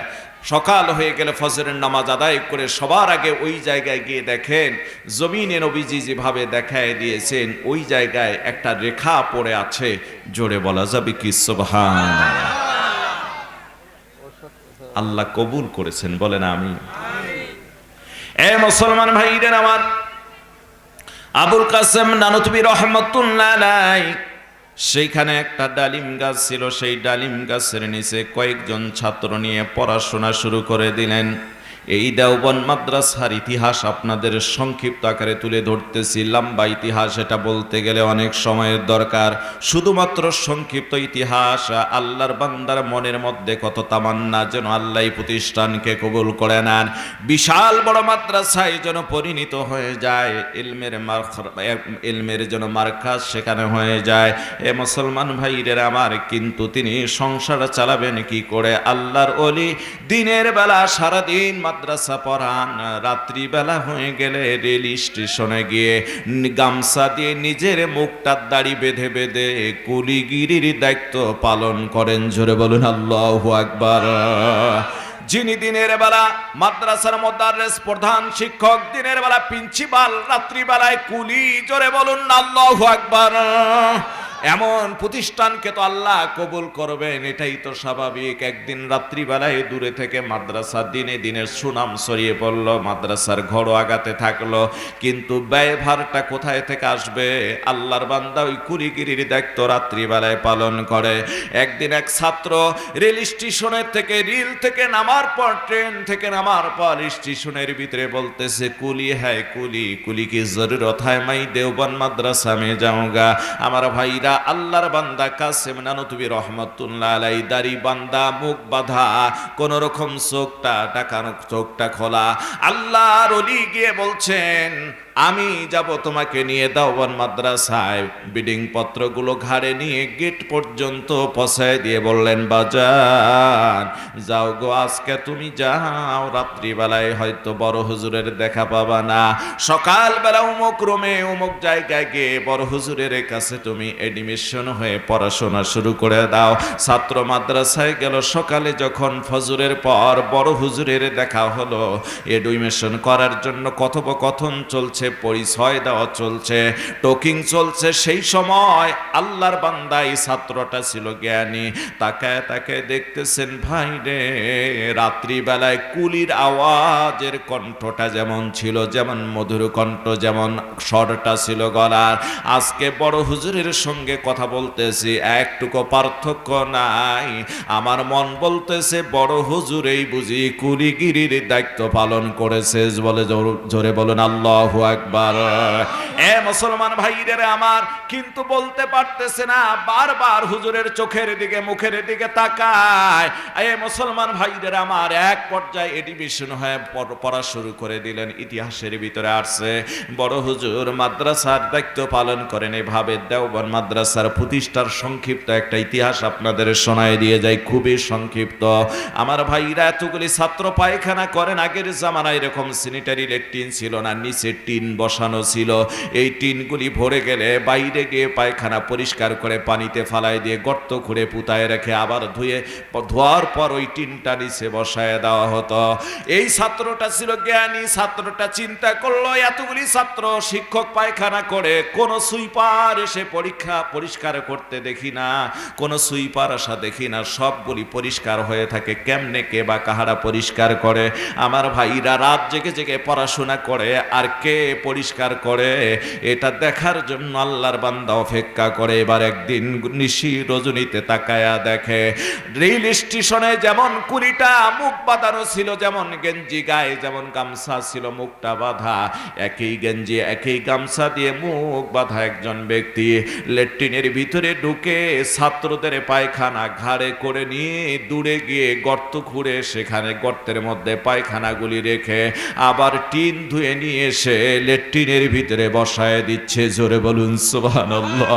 সকাল হয়ে গেলে ফজরের নামাজ আদায় করে সবার আগে ওই জায়গায় গিয়ে দেখেন জমিনে নবীজি যেভাবে দেখায় দিয়েছেন ওই জায়গায় একটা রেখা পড়ে আছে। জোরে বলা যাবে কি সুবহানাল্লাহ? আল্লাহ কবুল করেছেন, বলেন আমিন। এ মুসলমান ভাইরা আমার, আবুল কাসেম নানুতুবি রহমতুল্লাহ আলাই, সেইখানে একটা ডালিম গাছ ছিল। সেই ডালিম গাছের নিচে কয়েকজন ছাত্র নিয়ে পড়াশোনা শুরু করে দিলেন। এই দেওবন্দ মাদ্রাসার ইতিহাস আপনাদের সংক্ষিপ্ত আকারে তুলে ধরতেছি। লম্বা ইতিহাস, এটা বলতে গেলে অনেক সময়ের দরকার। শুধুমাত্র সংক্ষিপ্ত ইতিহাস। আল্লাহর বান্দার মনের মধ্যে কত তামান্না যেন আল্লাহ প্রতিষ্ঠানকে কবুল করে নেন, বিশাল বড় মাদ্রাসায় যেন পরিণত হয়ে যায়, ইলমের যেন মার্কাজ সেখানে হয়ে যায়। এ মুসলমান ভাইদের আমার, কিন্তু তিনি সংসার চালাবেন কি করে? আল্লাহর ওলি দিনের বেলা সারাদিন মাদ্রাসা পড়ান, রাত্রিবেলা হয়ে গেলে রেল স্টেশনে গিয়ে গামছা দিয়ে নিজের মুখটার দাড়ি বেঁধে বেঁধে কুলিগিরির দায়িত্ব পালন করেন। জোরে বলুন আল্লাহু আকবার। যিনি দিনের বেলা মাদ্রাসার মুদাররিস প্রধান শিক্ষক, দিনের বেলা প্রিন্সিপাল, রাত্রিবেলায় কুলি। জোরে বলুন আল্লাহু আকবার। এমন প্রতিষ্ঠানকে তো আল্লাহ কবুল করবেন, এটাই তো স্বাভাবিক। একদিন রাত্রিবেলায় দূরে থেকে মাদ্রাসা দিনে দিনে সুনাম ছড়িয়ে পড়লো, মাদ্রাসার ঘরও আগাতে থাকলো, কিন্তু ব্যয়ভারটা কোথায় থেকে আসবে? আল্লাহর বান্দা ওই কুলিগিরির দায়িত্ব রাত্রিবেলায় পালন করে। একদিন এক ছাত্র রেল স্টেশনের থেকে, রেল থেকে নামার পর, ট্রেন থেকে নামার পর স্টেশনের ভিতরে বলতেছে, কুলি হ্যায় কুলি, কুলি কি জরুরত হ্যায় মাই দেওবন্দ মাদ্রাসা মে যাওগা। আমার ভাইরা, আল্লাহর বান্দা কাসেম নানুতুবি রহমতুল্লাহ আলাই, দাড়ি বান্দা, মুখ বাঁধা, কোন রকম চোখটা টাকানো, চোখটা খোলা। আল্লাহর ওলি গিয়ে বলছেন, আমি যাব তোমাকে নিয়ে দেওবন্দ মাদ্রাসায়। বিডিং পত্রগুলো ঘাড়ে নিয়ে গেট পর্যন্ত পৌঁছায় দিয়ে বললেন, বাজান যাও গো, আজকে তুমি যাও, রাত্রিবেলায় হয়তো বড় হুজুরের দেখা পাবা না, সকালবেলা অমুক রুমে অমুক জায়গায় গিয়ে বড় হুজুরের কাছে তুমি এডমিশন হয়ে পড়াশোনা শুরু করে দাও। ছাত্র মাদ্রাসায় গেল। সকালে যখন ফজরের পর বড় হুজুরের দেখা হলো, এডমিশন করার জন্য কথোপকথন চলছে, পরিচয় দেওয়া চলছে, টকিং চলছে। সেই সময় আল্লাহর বান্দা, এই ছাত্রটা ছিল জ্ঞানী, তাকায় তাকায় দেখতেছেন, ভাই রে, রাত্রিবেলায় কুলির আওয়াজের কণ্ঠটা যেমন ছিল, যেমন মধুর কণ্ঠ, যেমন স্বরটা ছিল গলার, আজকে বড় হুজুরের সঙ্গে কথা বলতেছি, একটুকু পার্থক্য নাই। আমার মন বলতেছে, বড় হুজুরেই বুঝি কুলিগিরির দায়িত্ব পালন করেছে। বলে জোরে বলুন আল্লাহু আকবার। আকবার। এ মুসলমান ভাইদের আমার, কিন্তু বলতে পারতেছে না, বারবার হুজুরের চোখের দিকে মুখের দিকে তাকায়। এ মুসলমান ভাইদের আমার, এক পর্যায়ে এডিমিশন হয়ে পড়া শুরু করে দিলেন। ইতিহাসের ভিতরে আসছে বড় হুজুর মাদ্রাসার দায়িত্ব পালন করেন এভাবে। দেওবন্দ মাদ্রাসার প্রতিষ্ঠার সংক্ষিপ্ত একটা ইতিহাস আপনাদের শোনায় দিয়ে যায়, খুবই সংক্ষিপ্ত। আমার ভাইরা, এতগুলি ছাত্র পায়খানা করেন। আগের জামানায় এরকম স্যানিটারি ল্যাট্রিন ছিল না, নিচে টিন বসানো ছিল। এই টিনগুলি ভরে গেলে বাইরে গিয়ে পায়খানা পরিষ্কার করে পানিতে ফালায় দিয়ে গর্ত খুঁড়ে পুতায় রেখে আবার ধোয়ার পর ওই টিনটা নিচে বসায় দেওয়া হতো। এই ছাত্রটা ছিল জ্ঞানী, ছাত্রটা চিন্তা করলো এতগুলি ছাত্র, শিক্ষক পায়খানা করে, কোন সুইপার এসে পরিষ্কার করতে দেখি না, কোন সুইপার আসা দেখি না, সবগুলি পরিষ্কার হয়ে থাকে। কেমনে কে বা কাহারা পরিষ্কার করে? আমার ভাইরা রাত জেগে জেগে পড়াশোনা করে, আর কে পরিষ্কার করে এটা দেখার জন্য আল্লাহর বান্দা অপেক্ষা করে। এবার একদিন নিশি রজনীতে তাকায়া দেখে রেল স্টেশনে যেমন কুড়িটা মুখ বাঁধানো ছিল, যেমন গেঞ্জি গায়ে যেমন গামছা ছিল মুখটা বাঁধা, একই গেঞ্জি একই গামছা দিয়ে মুখ বাঁধা একজন ব্যক্তি ল্যাট্রিনের ভিতরে ঢুকে ছাত্রদের পায়খানা ঘাড়ে করে নিয়ে দূরে গিয়ে গর্ত খুঁড়ে সেখানে গর্তের মধ্যে পায়খানাগুলি রেখে আবার টিন ধুয়ে নিয়ে এসে ল্যাট্রিনের ভিতরে বসায় দিচ্ছে। জোরে বলুন সুবহানাল্লাহ।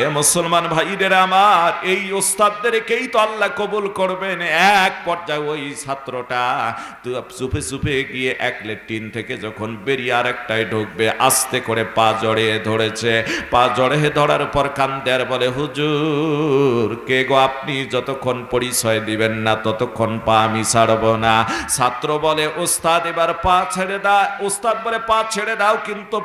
এ মুসলমান ভাইদের আমার, এই ওস্তাদদেরকেই তো আল্লাহ কবুল করবেন। এক পর্যায়ে ওই ছাত্রটা চুপে চুপে গিয়ে এক ল্যাট্রিন থেকে যখন বেরিয়ে আর একটাই ঢুকবে, আস্তে করে পা জড়িয়ে ধরেছে। পা জড়িয়ে ধরার পর কান্দে আর বলে, হুজুর কে গো আপনি? যতক্ষণ পরিচয় দিবেন না ততক্ষণ পা আমি ছাড়ব না। ছাত্র বলে, ওস্তাদ এবার পা ছেড়ে দাও। ওস্তাদ বলে, পা ছেড়ে দাও, কিন্তু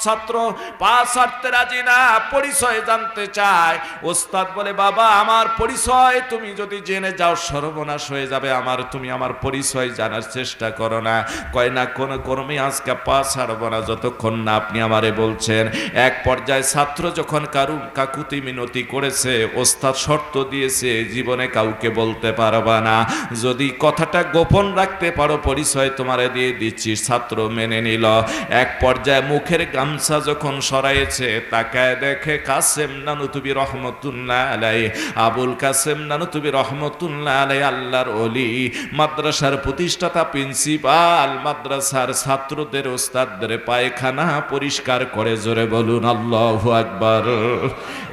ছাত্র পা ছাড়তে রাজি না, পরিচয় জানতে চায়। ওস্তাদ বলে, বাবা আমার পরিচয় তুমি যদি জেনে যাও সর্বনাশ হয়ে যাবে আমার, তুমি আমার পরিচয় জানার চেষ্টা করো না। কয় না, কোন কর্মে আজকে পা ছাড়ব না যতক্ষণ না আপনি আমারে বলছেন। এক পর্যায়ে ছাত্র যখন কাকুতি মিনতি করেছে, ওস্তাদ শর্ত দিয়েছে জীবনে কাউকে বলতে পারবা না, যদি কথাটা গোপন রাখতে পারো পরিচয় তোমারে দিয়ে দিচ্ছি। ছাত্র মেনে নিল। এক পর্যায়ে মুখের গামছা যখন সরাইছে, তাকায় দেখে কাসেম নানুতুবি রহমতুল্লাহ আলাই, আবুল কাসেম নানুতুবি রহমতুল্লাহ আলাই, আল্লাহর ওলি, মাদ্রাসার প্রতিষ্ঠাতা প্রিন্সিপাল, মাদ্রাসার ছাত্রদের ওস্তাদদের পায়খানা পরিষ্কার করে। জোরে বলুন আল্লাহু আকবার।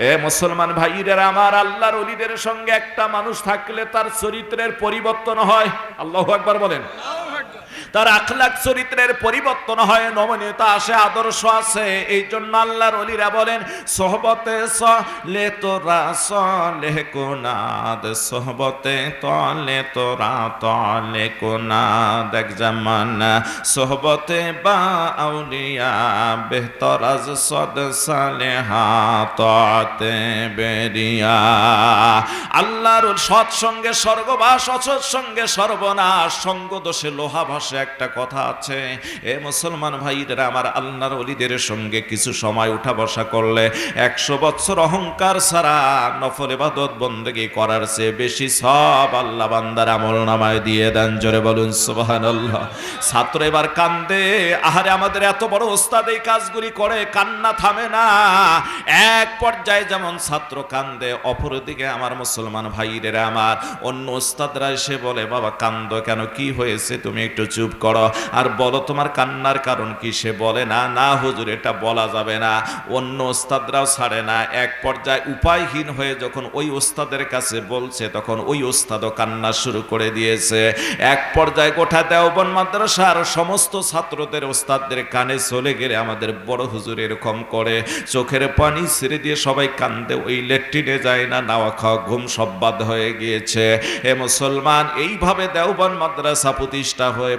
এ মুসলমান ভাইরা আমার, আল্লাহর ওলিদের সঙ্গে একটা মানুষ থাকলে তার চরিত্রের পরিবর্তন হয়। আল্লাহু আকবার বলেন। তার আখলাক চরিত্রের পরিবর্তন হয়, নমনীয়তা আসে, আদর্শ আছে। এই জন্য আল্লাহর ওলিরা বলেন, সোহবতে চলে তোরা চলে কোনাদ, সোহবতে তলে তোরা তলে কোনাদ। এক জামানা সোহবতে বা আউলিয়া বেহতর আজ সদ সালেহাতে বেরিয়া। আল্লাহর সৎসঙ্গে স্বর্গবাস, অসৎ সঙ্গে সর্বনাশ। সঙ্গ দোষে লোহা ভাসে একটা কথা আছে। এ মুসলমান ভাইরা আমার, আল্লাহর ওলিদের সঙ্গে কিছু সময় উঠা বসা করলে 100 বছর অহংকার ছাড়া নফল ইবাদত বন্দেগী করার চেয়ে বেশি সব আল্লাহ বান্দার আমল নামায় দিয়ে দেন। জোরে বলুন সুবহানাল্লাহ। ছাত্র এবার কান্দে, আহারে আমাদের এত বড় ওস্তাদ এই কাজগুলি করে, কান্না থামে না। এক পর্যায়ে যেমন ছাত্র কান্দে, অপরদিকে আমার মুসলমান ভাইরা আমার অন্য ওস্তাদরা এসে বলে, বাবা কান্দো কেন, কি হয়েছে, তুমি একটু চুপ করো আর বলো তোমার কান্নার কারণ কি। সে বলে, না না হুজুর এটা বলা যাবে না। অন্য ওস্তাদরাও ছাড়ে না। এক পর্যায়ে উপায়হীন হয়ে যখন ওই ওস্তাদের কাছে বলছে, তখন ওই ওস্তাদও কান্না শুরু করে দিয়েছে। এক পর্যায়ে গোটা দেওবন্দ মাদ্রাসার সমস্ত ছাত্রদের ওস্তাদদের কানে চলে গেলে আমাদের বড় হুজুর এরকম করে, চোখের পানি ছেড়ে দিয়ে সবাই কান্দে, ওই ল্যাট্রিনে যায় না, নাওয়া খাওয়া ঘুম সব বাদ হয়ে গিয়েছে। এ মুসলমান, এইভাবে দেওবন্দ মাদ্রাসা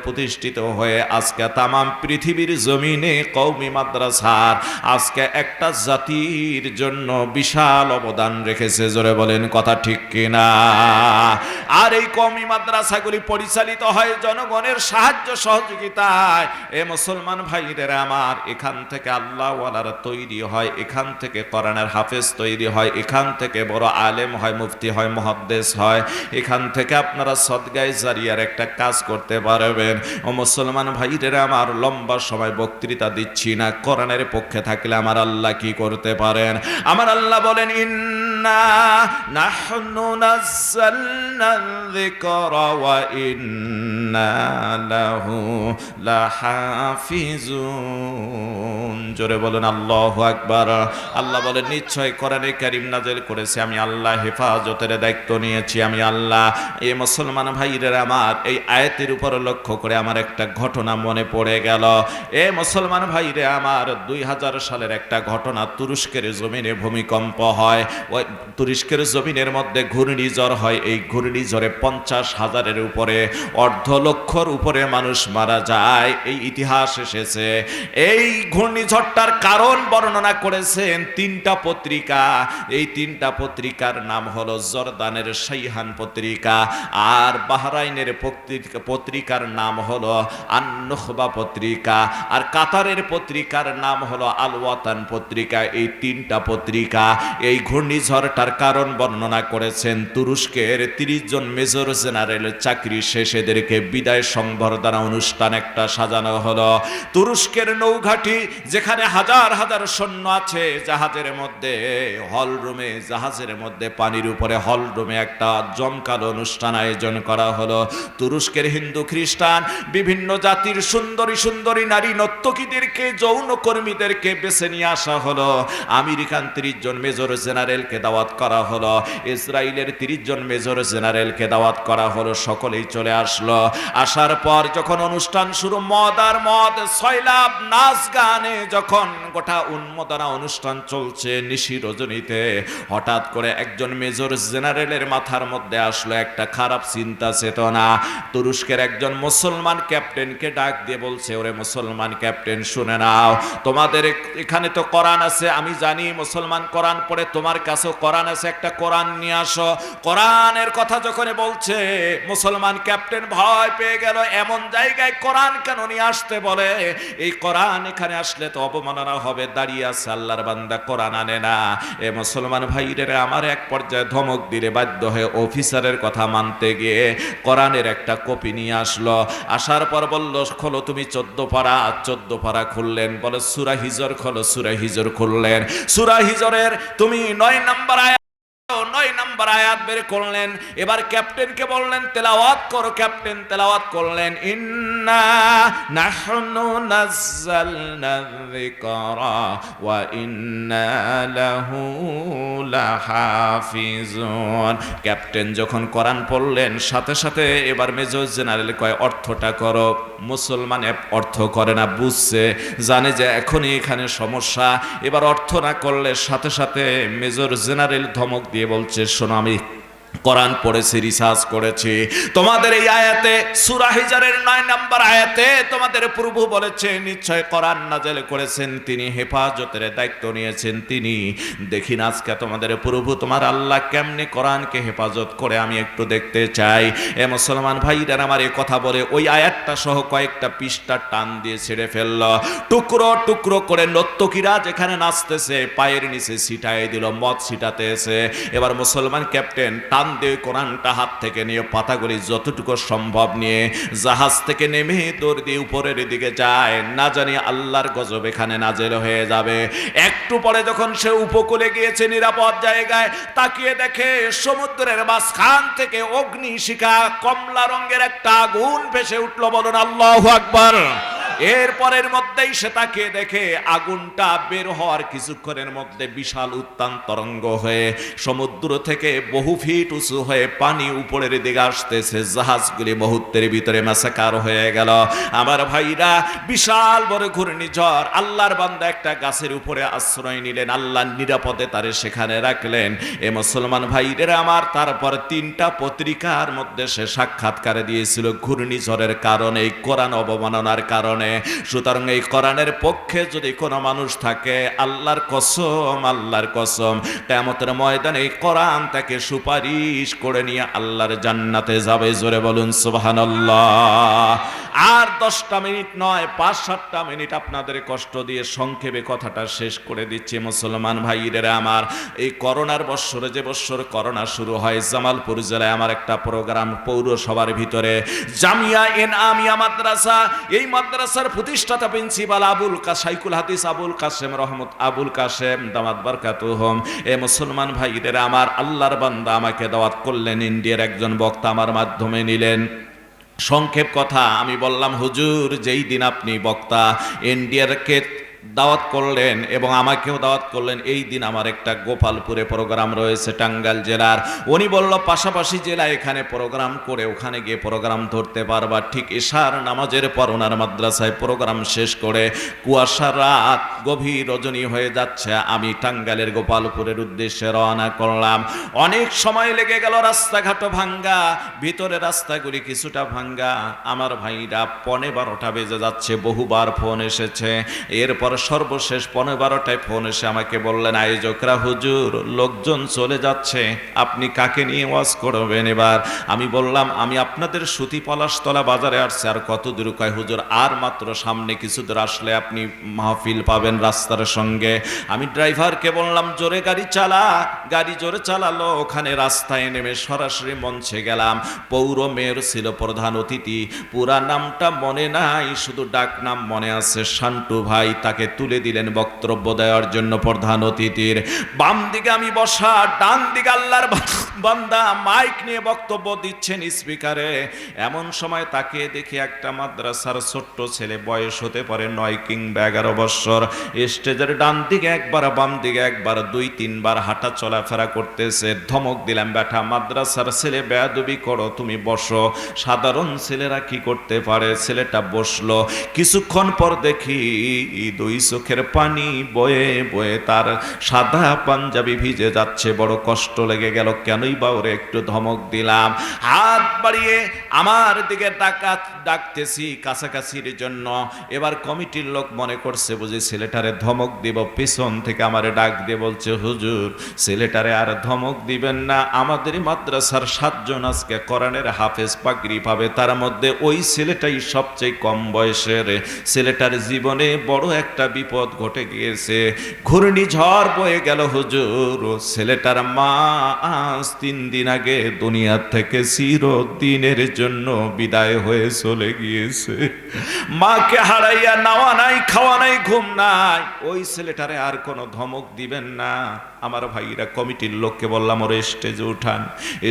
প্রতিষ্ঠিত হয়ে আজকে তামাম পৃথিবীর জমিনে কওমি মাদ্রাসার আজকে একটা জাতির জন্য বিশাল অবদান রেখেছে। জোরে বলেন কথা ঠিক কিনা? আর এই কওমি মাদ্রাসাগুলি পরিচালিত হয় জনগণের সাহায্য সহযোগিতায়। এ মুসলমান ভাইরা আমার, এখান থেকে আল্লাহ ওয়ালারা তৈরি হয়, এখান থেকে কোরআনের হাফেজ তৈরি হয়, এখান থেকে বড় আলেম হয়, মুফতি হয়, মুহাদ্দিস হয়, এখান থেকে আপনারা সদগায়ে জারিয়ার একটা কাজ করতে পারবেন। ও মুসলমান ভাইরা আমার, লম্বা সময় বক্তৃতা দিচ্ছি না, কোরআনের পক্ষে থাকলে আমার আল্লাহ কি করতে পারেন? আমার আল্লাহ বলেন, ইন্না নাহনু নাযালনা যিকরা ওয়া ইন্না লাহু লাহাফিজুন। জোরে বলেন আল্লাহু আকবার। আল্লাহ বলেন, নিশ্চয় কোরআনে কারীম নাযিল করেছে আমি আল্লাহ, হেফাজতের দায়িত্ব নিয়েছি আমি আল্লাহ। এই মুসলমান ভাইরা আমার, এই আয়াতের উপর লক্ষ্য করে আমার একটা ঘটনা মনে পড়ে গেল। এ মুসলমান ভাইরা আমার, 2000 সালের একটা ঘটনা। তুরস্কের জমিনে ভূমিকম্প হয়, ওই তুরস্কের জমিনের মধ্যে ঘূর্ণিঝড় হয়। এই ঘূর্ণিঝড়ে 50,000-এর উপরে, 1,50,000 উপরে মানুষ মারা যায়, এই ইতিহাস এসেছে। এই ঘূর্ণিঝড়টার কারণ বর্ণনা করেছেন 3টা পত্রিকা। এই 3টা পত্রিকার নাম হলো জর্দানের শাইহান পত্রিকা, আর বাহরাইনের পত্রিকার নাম হলো আন-নুখবা পত্রিকা, আর কাতারের পত্রিকার নাম হলো আল ওয়াতান পত্রিকা। এই 3টা পত্রিকা এই ঘূর্ণিঝড়টার কারণ বর্ণনা করেছেন। তুরস্কের 30 জন মেজর জেনারেল চাকরি শেষেদেরকে বিদায় সংবর্ধনা অনুষ্ঠান একটা সাজানো হলো। তুরস্কের নৌঘাটি, যেখানে হাজার হাজার সৈন্য আছে, জাহাজের মধ্যে হল রুমে, জাহাজের মধ্যে পানির উপরে হল রুমে একটা জমকালো অনুষ্ঠান আয়োজন করা হলো। তুরস্কের হিন্দু খ্রিস্টান বিভিন্ন জাতির সুন্দরী সুন্দরী নারী নর্তকীদেরকে, যৌন কর্মীদেরকে বেছে নিয়ে আসা হলো। আমেরিকান 30 জন মেজর জেনারেলকে দাওয়াত করা হলো, ইসরায়েলের 30 জন মেজর জেনারেলকে দাওয়াত করা হলো। সকলেই চলে আসলো। আসার পর যখন অনুষ্ঠান শুরু, মদ আর মদ, সয়লাব, নাচ গানে যখন গোটা উন্মোদনা অনুষ্ঠান চলছে, নিশি রজনীতে হঠাৎ করে একজন মেজর জেনারেলের মাথার মধ্যে আসলো একটা খারাপ চিন্তা চেতনা। তুরস্কের একজন মুসলমান ক্যাপ্টেনকে ডাক দিয়ে বলছে, ওরে মুসলমান ক্যাপ্টেন, শুনে নাও, তোমাদের এখানে তো কোরআন আছে, আমি জানি মুসলমান কোরআন পড়ে, তোমার কাছেও কোরআন আছে, একটা কোরআন নিয়ে আসো। কোরআনের কথা যখন বলছে, মুসলমান ক্যাপ্টেন ভয় পেয়ে গেল। এমন জায়গায় কোরআন কেন নিয়ে আসতে বলে? এই কোরআন এখানে আসলে তো অবমাননা হবে। দাঁড়িয়ে আছে আল্লাহর বান্দা, কোরআন আনে না। এ মুসলমান ভাইরা আমার, এক পর্যায়ে ধমক দিলে বাধ্য হয়ে অফিসারের কথা মানতে গিয়ে কোরআনের একটা কপি নিয়ে আসলো। আসার পর বলল, খোলো তুমি 14 পারা খুললেন। বলে সূরা হিজর খোলো, সূরা হিজর খুললেন। সূরা হিজরের তুমি 9 নম্বর আয়াত, 9 নম্বর আয়াত বের করলেন। এবার ক্যাপ্টেনকে বললেন, তেলাওয়াত করো। ক্যাপ্টেন তেলাওয়াত করলেন, ইন্না নাহনু নাযালনা যিকরা ওয়া ইন্না লাহু লাহাফিজুন। ক্যাপ্টেন যখন কোরআন পড়লেন, সাথে সাথে এবার মেজর জেনারেল কয়, অর্থটা করো। মুসলমান অর্থ করে না, বুঝছে, জানে যে এখনই এখানে সমস্যা। এবার অর্থ না করলে সাথে সাথে মেজর জেনারেল ধমক দিয়ে বলছে, শোনো, আমি কোরআন পড়েছি, রিসার্চ করেছি, তোমাদের এই আয়াতে, সূরা হিজরের 9 নম্বর আয়াতে তোমাদের প্রভু বলেছে, নিশ্চয় কোরআন নাযিল করেছেন তিনি, হেফাজতের দায়িত্ব নিয়েছেন তিনি। দেখি না আজকে তোমাদের প্রভু, তোমার আল্লাহ কেমনে কোরআনকে হেফাজত করে, আমি একটু দেখতে চাই। এ মুসলমান ভাইরা আমার, এই কথা বলে ওই আয়াতটা সহ কয়েকটা পৃষ্ঠা টান দিয়ে ছেড়ে ফেলল। টুকরো টুকরো করে নর্তকীরা যেখানে নাচতেছে, পায়ের নিচে ছিটাই দিল, মদ ছিটাতেছে। এবার মুসলমান ক্যাপ্টেন টান দিয়ে কোরআনটা হাত থেকে নিয়ে, পাতাগুলি যতটুকু সম্ভব নিয়ে জাহাজ থেকে নেমে দৌড় দিয়ে উপরের দিকে যায়। না জানি আল্লাহর গজব এখানে নাযিল হয়ে যাবে। একটু পরে যখন সে উপকূলে গিয়েছে, নিরাপদ জায়গায়, তাকিয়ে দেখে সমুদ্রের মাঝখান থেকে অগ্নিশিখা, কমলা রঙের একটা আগুন ভেসে উঠলো। বলুন আল্লাহু আকবার। এরপরের মধ্যেই সে তাকিয়ে দেখে আগুনটা বের হওয়ার কিছুক্ষণের মধ্যে বিশাল উত্তান তরঙ্গ হয়ে সমুদ্র থেকে বহু ফিট উঁচু হয়ে পানি উপরের দিকে আসতেছে। জাহাজগুলি মুহূর্তের ভিতরে ম্যাসাকার হয়ে গেল। আমার ভাইরা, বিশাল বড় ঘূর্ণিঝড়। আল্লাহর বান্দা একটা গাছের উপরে আশ্রয় নিলেন, আল্লাহ নিরাপদে তারে সেখানে রাখলেন। এ মুসলমান ভাইরা আমার, তারপর 3টা পত্রিকার মধ্যে সে সাক্ষাৎকার দিয়েছিল ঘূর্ণিঝড়ের কারণে, কোরআন অবমাননার কারণে। সুতরাং এই কোরআনের পক্ষে যদি কোনো মানুষ থাকে, আল্লাহর কসম, আল্লাহর কসম, কিয়ামতের ময়দানে এই কোরআন তাকে সুপারিশ করে নিয়ে আল্লাহর জান্নাতে যাবে। জোরে বলুন সুবহানাল্লাহ। আর 10টা মিনিট নয়, 5-7টা মিনিট আপনাদের কষ্ট দিয়ে সংক্ষেপে কথাটা শেষ করে দিচ্ছি। মুসলমান ভাইরা আমার, এই করোনার বৎসরে, যে বৎসর করোনা শুরু হয়, জামালপুর জেলায় আমার একটা প্রোগ্রাম পৌরসভার ভিতরে, জামিয়া এনআমিয়া মাদ্রাসা, এই মাদ্রাসার প্রতিষ্ঠাতা প্রিন্সিপাল শাইখুল হাদিস আবুল কাসেম রহমত আবুল কাসেম দামাত বারকাতুহুম, এ মুসলমান ভাইরা আমার, আল্লাহর বান্দা আমাকে দাওয়াত করলেন, ইন্ডিয়ার একজন বক্তা আমার মাধ্যমে নিলেন। সংক্ষেপ কথা আমি বললাম, হুজুর যেই দিন আপনি বক্তা ইন্ডিয়ারকে দাওয়াত করলেন এবং আমাকেও দাওয়াত করলেন, এই দিন আমার একটা গোপালপুরে প্রোগ্রাম রয়েছে টাঙ্গাইল জেলার। উনি বলল পাশাপাশি জেলা, এখানে প্রোগ্রাম করে ওখানে গিয়ে প্রোগ্রাম ধরতে পারবা। ঠিক এশার নামাজের পর ওনার মাদ্রাসায় প্রোগ্রাম শেষ করে কুয়াশা রাত, গভীর রজনী হয়ে যাচ্ছে, আমি টাঙ্গাইলের গোপালপুরের উদ্দেশ্যে রওনা করলাম। অনেক সময় লেগে গেল, রাস্তাঘাট ভাঙ্গা, ভিতরে রাস্তাগুলি কিছুটা ভাঙ্গা। আমার ভাইরা 11:15 বেজে যাচ্ছে, বহুবার ফোন এসেছে। এরপর সর্বশেষ 11:15টায় ফোন এসে আমাকে বললেন আয়োজকরা, হুজুর লোকজন চলে যাচ্ছে, আপনি কাকে নিয়ে ওয়াজ করবেন এবার? আমি বললাম আমি আপনাদের সুতি পলাশতলা বাজারে আসছি। আর কত দূর? কয় হুজুর আর মাত্র সামনে কিছু দূর আসলে আপনি মাহফিল পাবেন রাস্তার সঙ্গে। আমি ড্রাইভারকে বললাম জোরে গাড়ি চালা, গাড়ি জোরে চালালো। ওখানে রাস্তায় নেমে সরাসরি মঞ্চে গেলাম। পৌর মেয়র ছিল প্রধান অতিথি, পুরা নামটা মনে নাই, শুধু ডাক নাম মনে আছে, শান্টু ভাই। তাকে তুলে দিলেন বক্তব্য দেওয়ার জন্য প্রধান অতিথির। বাম দিকে আমি বসা, ডান দিকে আল্লাহর বান্দা মাইক নিয়ে বক্তব্য দিচ্ছেন স্পিকারে। এমন সময় তাকে দেখি একটা মাদ্রাসার ছোট্ট ছেলে, বয়স হতে পারে 9 কিংবা 11 বছর, স্টেজের ডান দিকে একবার, বাম দিকে একবার, 2-3 বার হাঁটা চলাফেরা করতেছে। ধমক দিলাম, বেটা মাদ্রাসার ছেলে, বেয়াদবি করো, তুমি বসো। সাধারণ ছেলেরা কি করতে পারে? ছেলেটা বসলো। কিছুক্ষণ পর দেখি 2 চোখের পানি বয়ে বয়ে তার সাদা পাঞ্জাবি ভিজে যাচ্ছে। বড় কষ্ট লেগে গেল, কেনই বা ওরে একটু ধমক দিলাম। হাত বাড়িয়ে আমার দিকে ডাকতেছি কাছাকাছির জন্য। এবার কমিটির লোক মনে করছে বুঝি ছেলেটারে ধমক দিব, পিছন থেকে আমারে ডাক দিয়ে বলছে, হুজুর ছেলেটারে আর ধমক দিবেন না, আমাদের মাদ্রাসার 7 জন আজকে কোরআনের হাফেজ পাগড়ি পাবে, তার মধ্যে ওই ছেলেটাই সবচেয়ে কম বয়সের। ছেলেটার জীবনে বড় একটা বিপদ ঘটে গিয়েছে, ঘূর্ণিঝড় বয়ে গেল হুজুর। ছেলেটার মা আজ 3 দিন আগে দুনিয়া থেকে চিরদিনের জন্য বিদায় হয়ে চলে গিয়েছে। মাকে হারাইয়া নাওয়া নাই, খাওয়া নাই, ঘুম নাই। ওই ছেলেটারে আর কোনো ধমক দিবেন না। আমার ভাইরা কমিটির লোককে বললাম ওরে স্টেজে উঠান।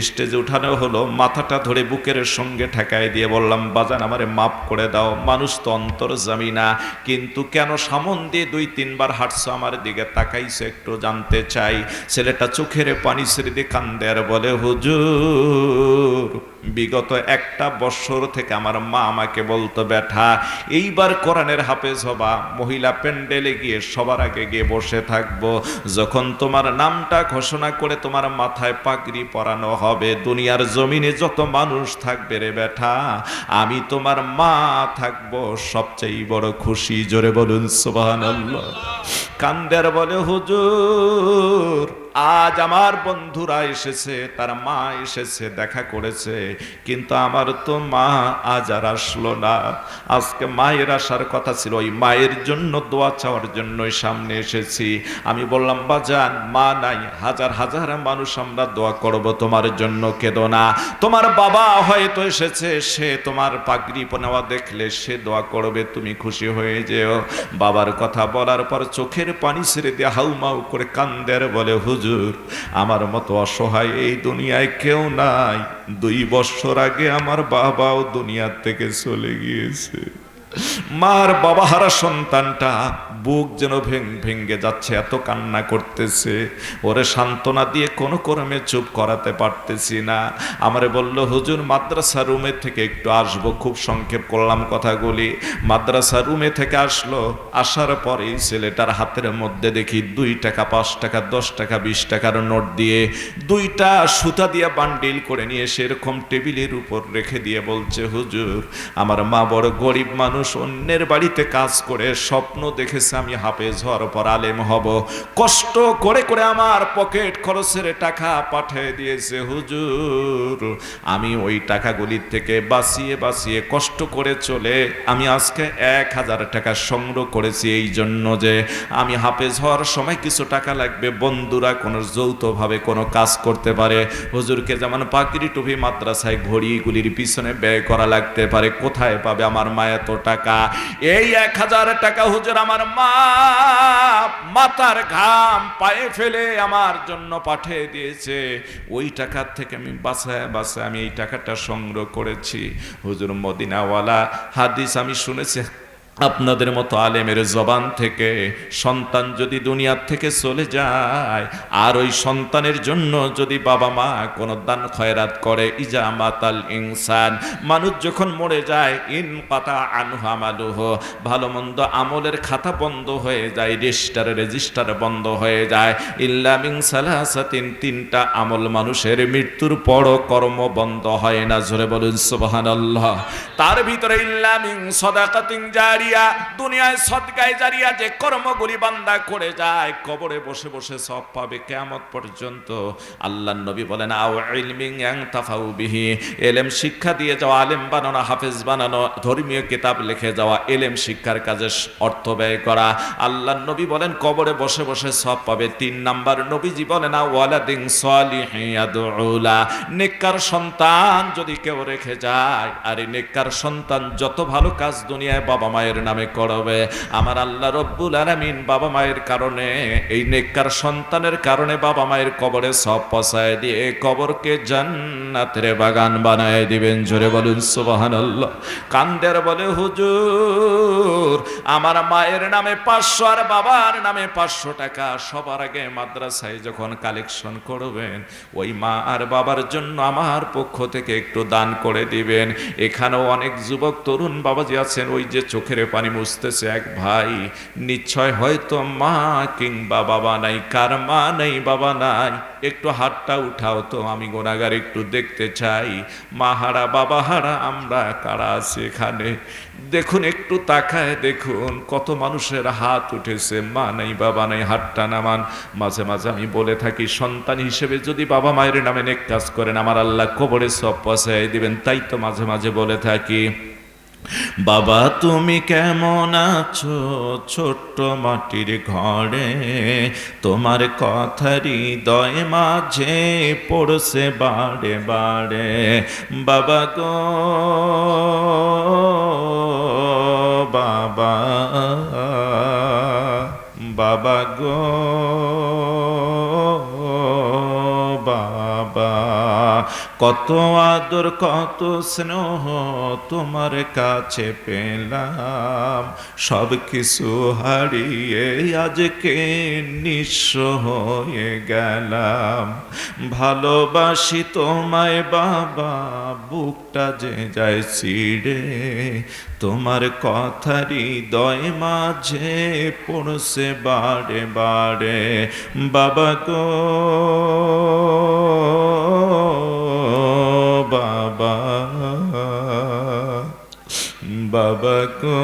স্টেজে উঠানো হলো, মাথাটা ধরে বুকের সঙ্গে ঠেকায় দিয়ে বললাম, বাজান আমারে মাফ করে দাও, মানুষ তো অন্তর্যামী না, কিন্তু কেন সামন দিয়ে 2-3 বার হাঁটছো, আমার দিকে তাকাইছো, একটু জানতে চাই। ছেলেটা চোখের পানি ছেড়ে দিয়ে কান্দে আর বলে, হুজুর বিগত 1টা বছর থেকে আমার মা আমাকে বলতো, বেটা এইবার কোরআনের হাফেজ হবা, মহিলা প্যান্ডেলে গিয়ে সবার আগে গিয়ে বসে থাকবো, যখন তোমার নামটা ঘোষণা করে তোমার মাথায় পাগড়ি পরানো হবে, দুনিয়ার জমিনে যত মানুষ থাকবে রে বেটা, আমি তোমার মা থাকবো সবচেয়ে বড় খুশি। জোরে বলুন সুবহানাল্লাহ। কান্দের বলে, হুজুর আজ আমার বন্ধুরা এসেছে, তার মা এসেছে, দেখা করেছে, কিন্তু আমার তো মা আজ আর আসলো না। আজকে মায়ের আসার কথা ছিল, ওই মায়ের জন্য দোয়া চাওয়ার জন্যই সামনে এসেছি। আমি বললাম, বাজান মা নাই, হাজার হাজার মানুষ আমরা দোয়া করব তোমার জন্য, কেঁদো না। তোমার বাবা হয়তো এসেছে, সে তোমার পাগড়ি নেওয়া দেখলে সে দোয়া করবে, তুমি খুশি হয়ে যেও। বাবার কথা বলার পর চোখের পানি ছেড়ে দিয়ে হাউমাউ করে কান্দের বলে, হুজুর আমার মতো অসহায় এই দুনিয়ায় কেউ নাই। 2 বছর আগে আমার বাবাও দুনিয়া থেকে চলে গিয়েছে। মার বাবা হারা সন্তানটা বুক যেন ভেঙে যাচ্ছে, এত কান্না করতেছে। ওরে সান্ত্বনা দিয়ে কোনো ক্রমে চুপ করাতে পারতেছি না। আমারে বলল, হুজুর মাদ্রাসা রুমে থেকে একটু আসবো। খুব সংক্ষেপ করলাম কথাগুলি। মাদ্রাসা রুমে থেকে আসলো। আসার পরেই ছেলেটার হাতের মধ্যে দেখি 2 টাকা, 5 টাকা, 10 টাকা, 20 টাকার নোট দিয়ে 2টা সুতা দিয়ে বান্ডিল করে নিয়ে সেরকম টেবিলের উপর রেখে দিয়ে বলছে, হুজুর আমার মা বড় গরিব মানুষ, অন্যের বাড়িতে কাজ করে স্বপ্ন দেখেছে আমি হাফেজ হওয়ার পর আলেম হব। কষ্ট করে করে আমার পকেট খরচের টাকা পাঠিয়ে দিয়েছে হুজুর। আমি ওই টাকাগুলির থেকে বাঁচিয়ে বাঁচিয়ে কষ্ট করে চলে আমি আজকে 1000 টাকা সংগ্রহ করেছি, এই জন্য যে আমি হাফেজ হওয়ার সময় কিছু টাকা লাগবে, বন্ধুরা কোনো যৌথভাবে কোনো কাজ করতে পারে, হুজুরকে যেমন পাগড়ি টুপি মাদ্রাসায় ঘড়িগুলির পিছনে ব্যয় করা লাগতে পারে, কোথায় পাবে আমার মা এত টাকা? এই 1000 টাকা হুজুর আমার মা মাথার ঘাম পায়ে ফেলে আমার জন্য পাঠিয়ে দিয়েছে। ওই টাকার থেকে আমি বাঁচায় বাঁচায় আমি এই টাকাটা সংগ্রহ করেছি। হুজুর মদিনাওয়ালা হাদিস আমি শুনেছি আপনাদের মতো আলেমের জবান থেকে, সন্তান যদি দুনিয়ার থেকে চলে যায় আর ওই সন্তানের জন্য যদি বাবা মা কোনো দান খয়রাত করে, ইজা মাতাল ইনসান, মানুষ যখন মরে যায়, ইন পাতা আনহু আমালুহু, ভালো মন্দ আমলের খাতা বন্ধ হয়ে যায়, রেজিস্টার বন্ধ হয়ে যায়, ইল্লা মিন সালাসাতিন, 3টা আমল মানুষের মৃত্যুর পর কর্ম বন্ধ হয় না। জোরে বলুন সুবহানাল্লাহ। তার ভিতরে ইল্লা মিন সাদাকাতিন জারিয়া, দুনিয়ায় সদকায়ে জারিয়া যে কর্মগুলি বান্দা করে যায়, কবরে বসে বসে সব পাবে কিয়ামত পর্যন্ত। আল্লাহর নবী বলেন আও ইলমিন ইয়ানতাফাউ বিহি, ইলম শিক্ষা দিয়ে যাওয়া, আলেম বানানো, হাফেজ বানানো, ধর্মীয় কিতাব লিখে যাওয়া, ইলম শিক্ষার কাজে অর্থ ব্যয় করা। আল্লাহর নবী বলেন কবরে বসে বসে সব পাবে। 3 নাম্বার নবীজি বলেন ওয়ালাদিন সালিহিন ইয়াদউলা, নেককার সন্তান যদি কেউ রেখে যায়, আর এই নেককার সন্তান যত ভালো কাজ দুনিয়ায় বাবা মায়ের নামে করবে, আমার আল্লাহ রব্বুল আলামিন বাবা মায়ের কারণে, এই নেককার সন্তানের কারণে বাবা মায়ের কবরে সব পৌঁছায় দিয়ে কবরকে জান্নাতের বাগান বানায় দিবেন। জোরে বলুন সুবহানাল্লাহ। কান্দের বলে হুজুর আমার মায়ের নামে 500 আর বাবার নামে 500 টাকা সবার আগে মাদ্রাসায় যখন কালেকশন করবেন, ওই মা আর বাবার জন্য আমার পক্ষ থেকে একটু দান করে দিবেন। এখানেও অনেক যুবক তরুণ বাবাজি আছেন, ওই যে চোখের পানি মুছতেছে এক ভাই, নিশ্চয় হয়তো মা কিংবা বাবা নাই। কার মা নেই বাবা নাই? একটু হাতটা উঠাও তো, আমি গুনাহগার একটু দেখতে চাই। মা হারা বাবা হারা আমরা কারা আছি এখানে? দেখুন একটু তাকায় দেখুন কত মানুষের হাত উঠেছে, মা নাই বাবা নাই, হাতটা নামান। মাঝে মাঝে আমি বলে থাকি সন্তান হিসেবে যদি বাবা মায়ের নামে নেক কাজ করেন আমার আল্লাহ কবরে সব পৌঁছায় দিবেন। তাই তো মাঝে মাঝে বলে থাকি বাবা তুমি কেমন আছো ছোট্ট মাটির ঘরে, তোমার কথা হৃদয় মাঝে পড়ছে বারে বারে। বাবা গো বাবা, বাবা গো বাবা, কত আদর কত স্নেহ তোমার কাছে পেলাম, সব কিছু হারিয়ে আজকে নিঃস্ব হয়ে গেলাম। ভালোবাসি তোমায় বাবা, বুকটা যে যায় ছিঁড়ে, তোমার কথা হৃদয় মাঝে পড়ছে বারে বারে। বাবা গো বাবা, বাবা গো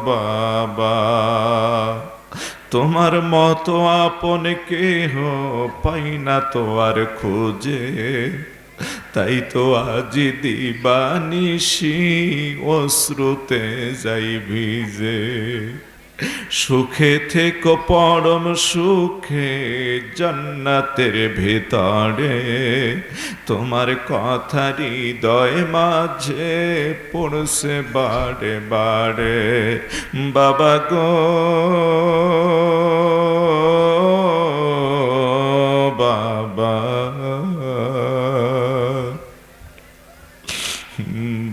বাবা, তোমার মতো আপন কেহ পাই না তো আর খুঁজে, তাই তো আজ দিবানিশি অশ্রুতে যাই ভিজে। সুখে থেকো পরম সুখে জান্নাতের ভেতরে, তোমার কথা হৃদয় মাঝে পড়ছে বারে বারে। বাবা গো বাবা,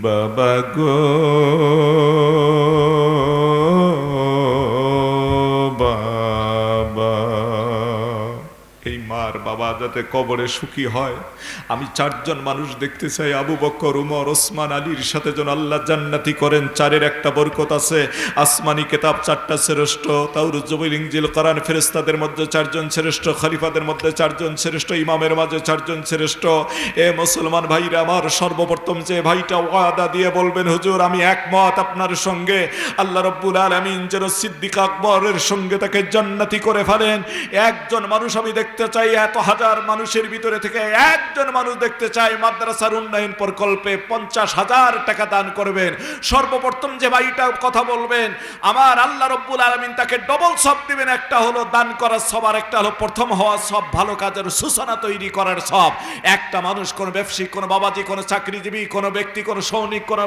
বাবা গো বাবা। এই মার বাবা যাতে কবরে সুখী হয়। আমি চারজন মানুষ দেখতে চাই, আবু বকর, উমর, ওসমান, আলীর সাথে যেন আল্লাহ জান্নাতি করেন। চারের একটা বরকত আছে, আসমানি কেতাব চারটা শ্রেষ্ঠ, তাওরাত, জবুর, ইনজিল, কোরআন, ফেরেশতাদের মধ্যে চারজন শ্রেষ্ঠ, খলিফাদের মধ্যে চারজন শ্রেষ্ঠ, ইমামের মাঝে চারজন শ্রেষ্ঠ। এ মুসলমান ভাইরা আমার, সর্বপ্রথম যে ভাইটা ওয়াদা দিয়ে বলবেন হুজুর আমি একমত আপনার সঙ্গে, আল্লাহ রাব্বুল আলামিন যেন সিদ্দিক আকবরের সঙ্গে তাকে জান্নাতি করে ফেলেন। একজন মানুষ আমি দেখতে চাই, এত হাজার মানুষের ভিতরে থেকে একজন মানুষ দেখতে চাই মাদ্রাসার উন্নয়ন প্রকল্পে 50,000 টাকা দান করবেন। সর্বপ্রথম যে ভাইটা কথা বলবেন, আমার আল্লাহ রাব্বুল আলামিন তাকে ডবল সব দিবেন। একটা হলো দান করার সব, আর একটা হলো প্রথম হওয়া সব, ভালো কাজের সূচনা তৈরি করার সব। একটা মানুষ, কোন ব্যবসায়িক, কোন বাবাজি, কোন চাকরিজীবী, কোন ব্যক্তি, কোন সৈনিক, কোন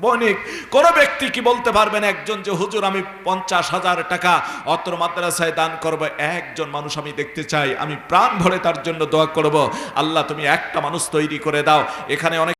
বণিক, কোন ব্যক্তি কি বলতে পারবেন একজন যে হুজুর আমি 50,000 টাকা অত্র মাদ্রাসায় দান করব? একজন মানুষ আমি দেখতে চাই, আমি প্রাণ ভরে তার জন্য দোয়া করব। আল্লাহ তুমি একটা মানুষ তৈরি করে দাও। এখানে অনেক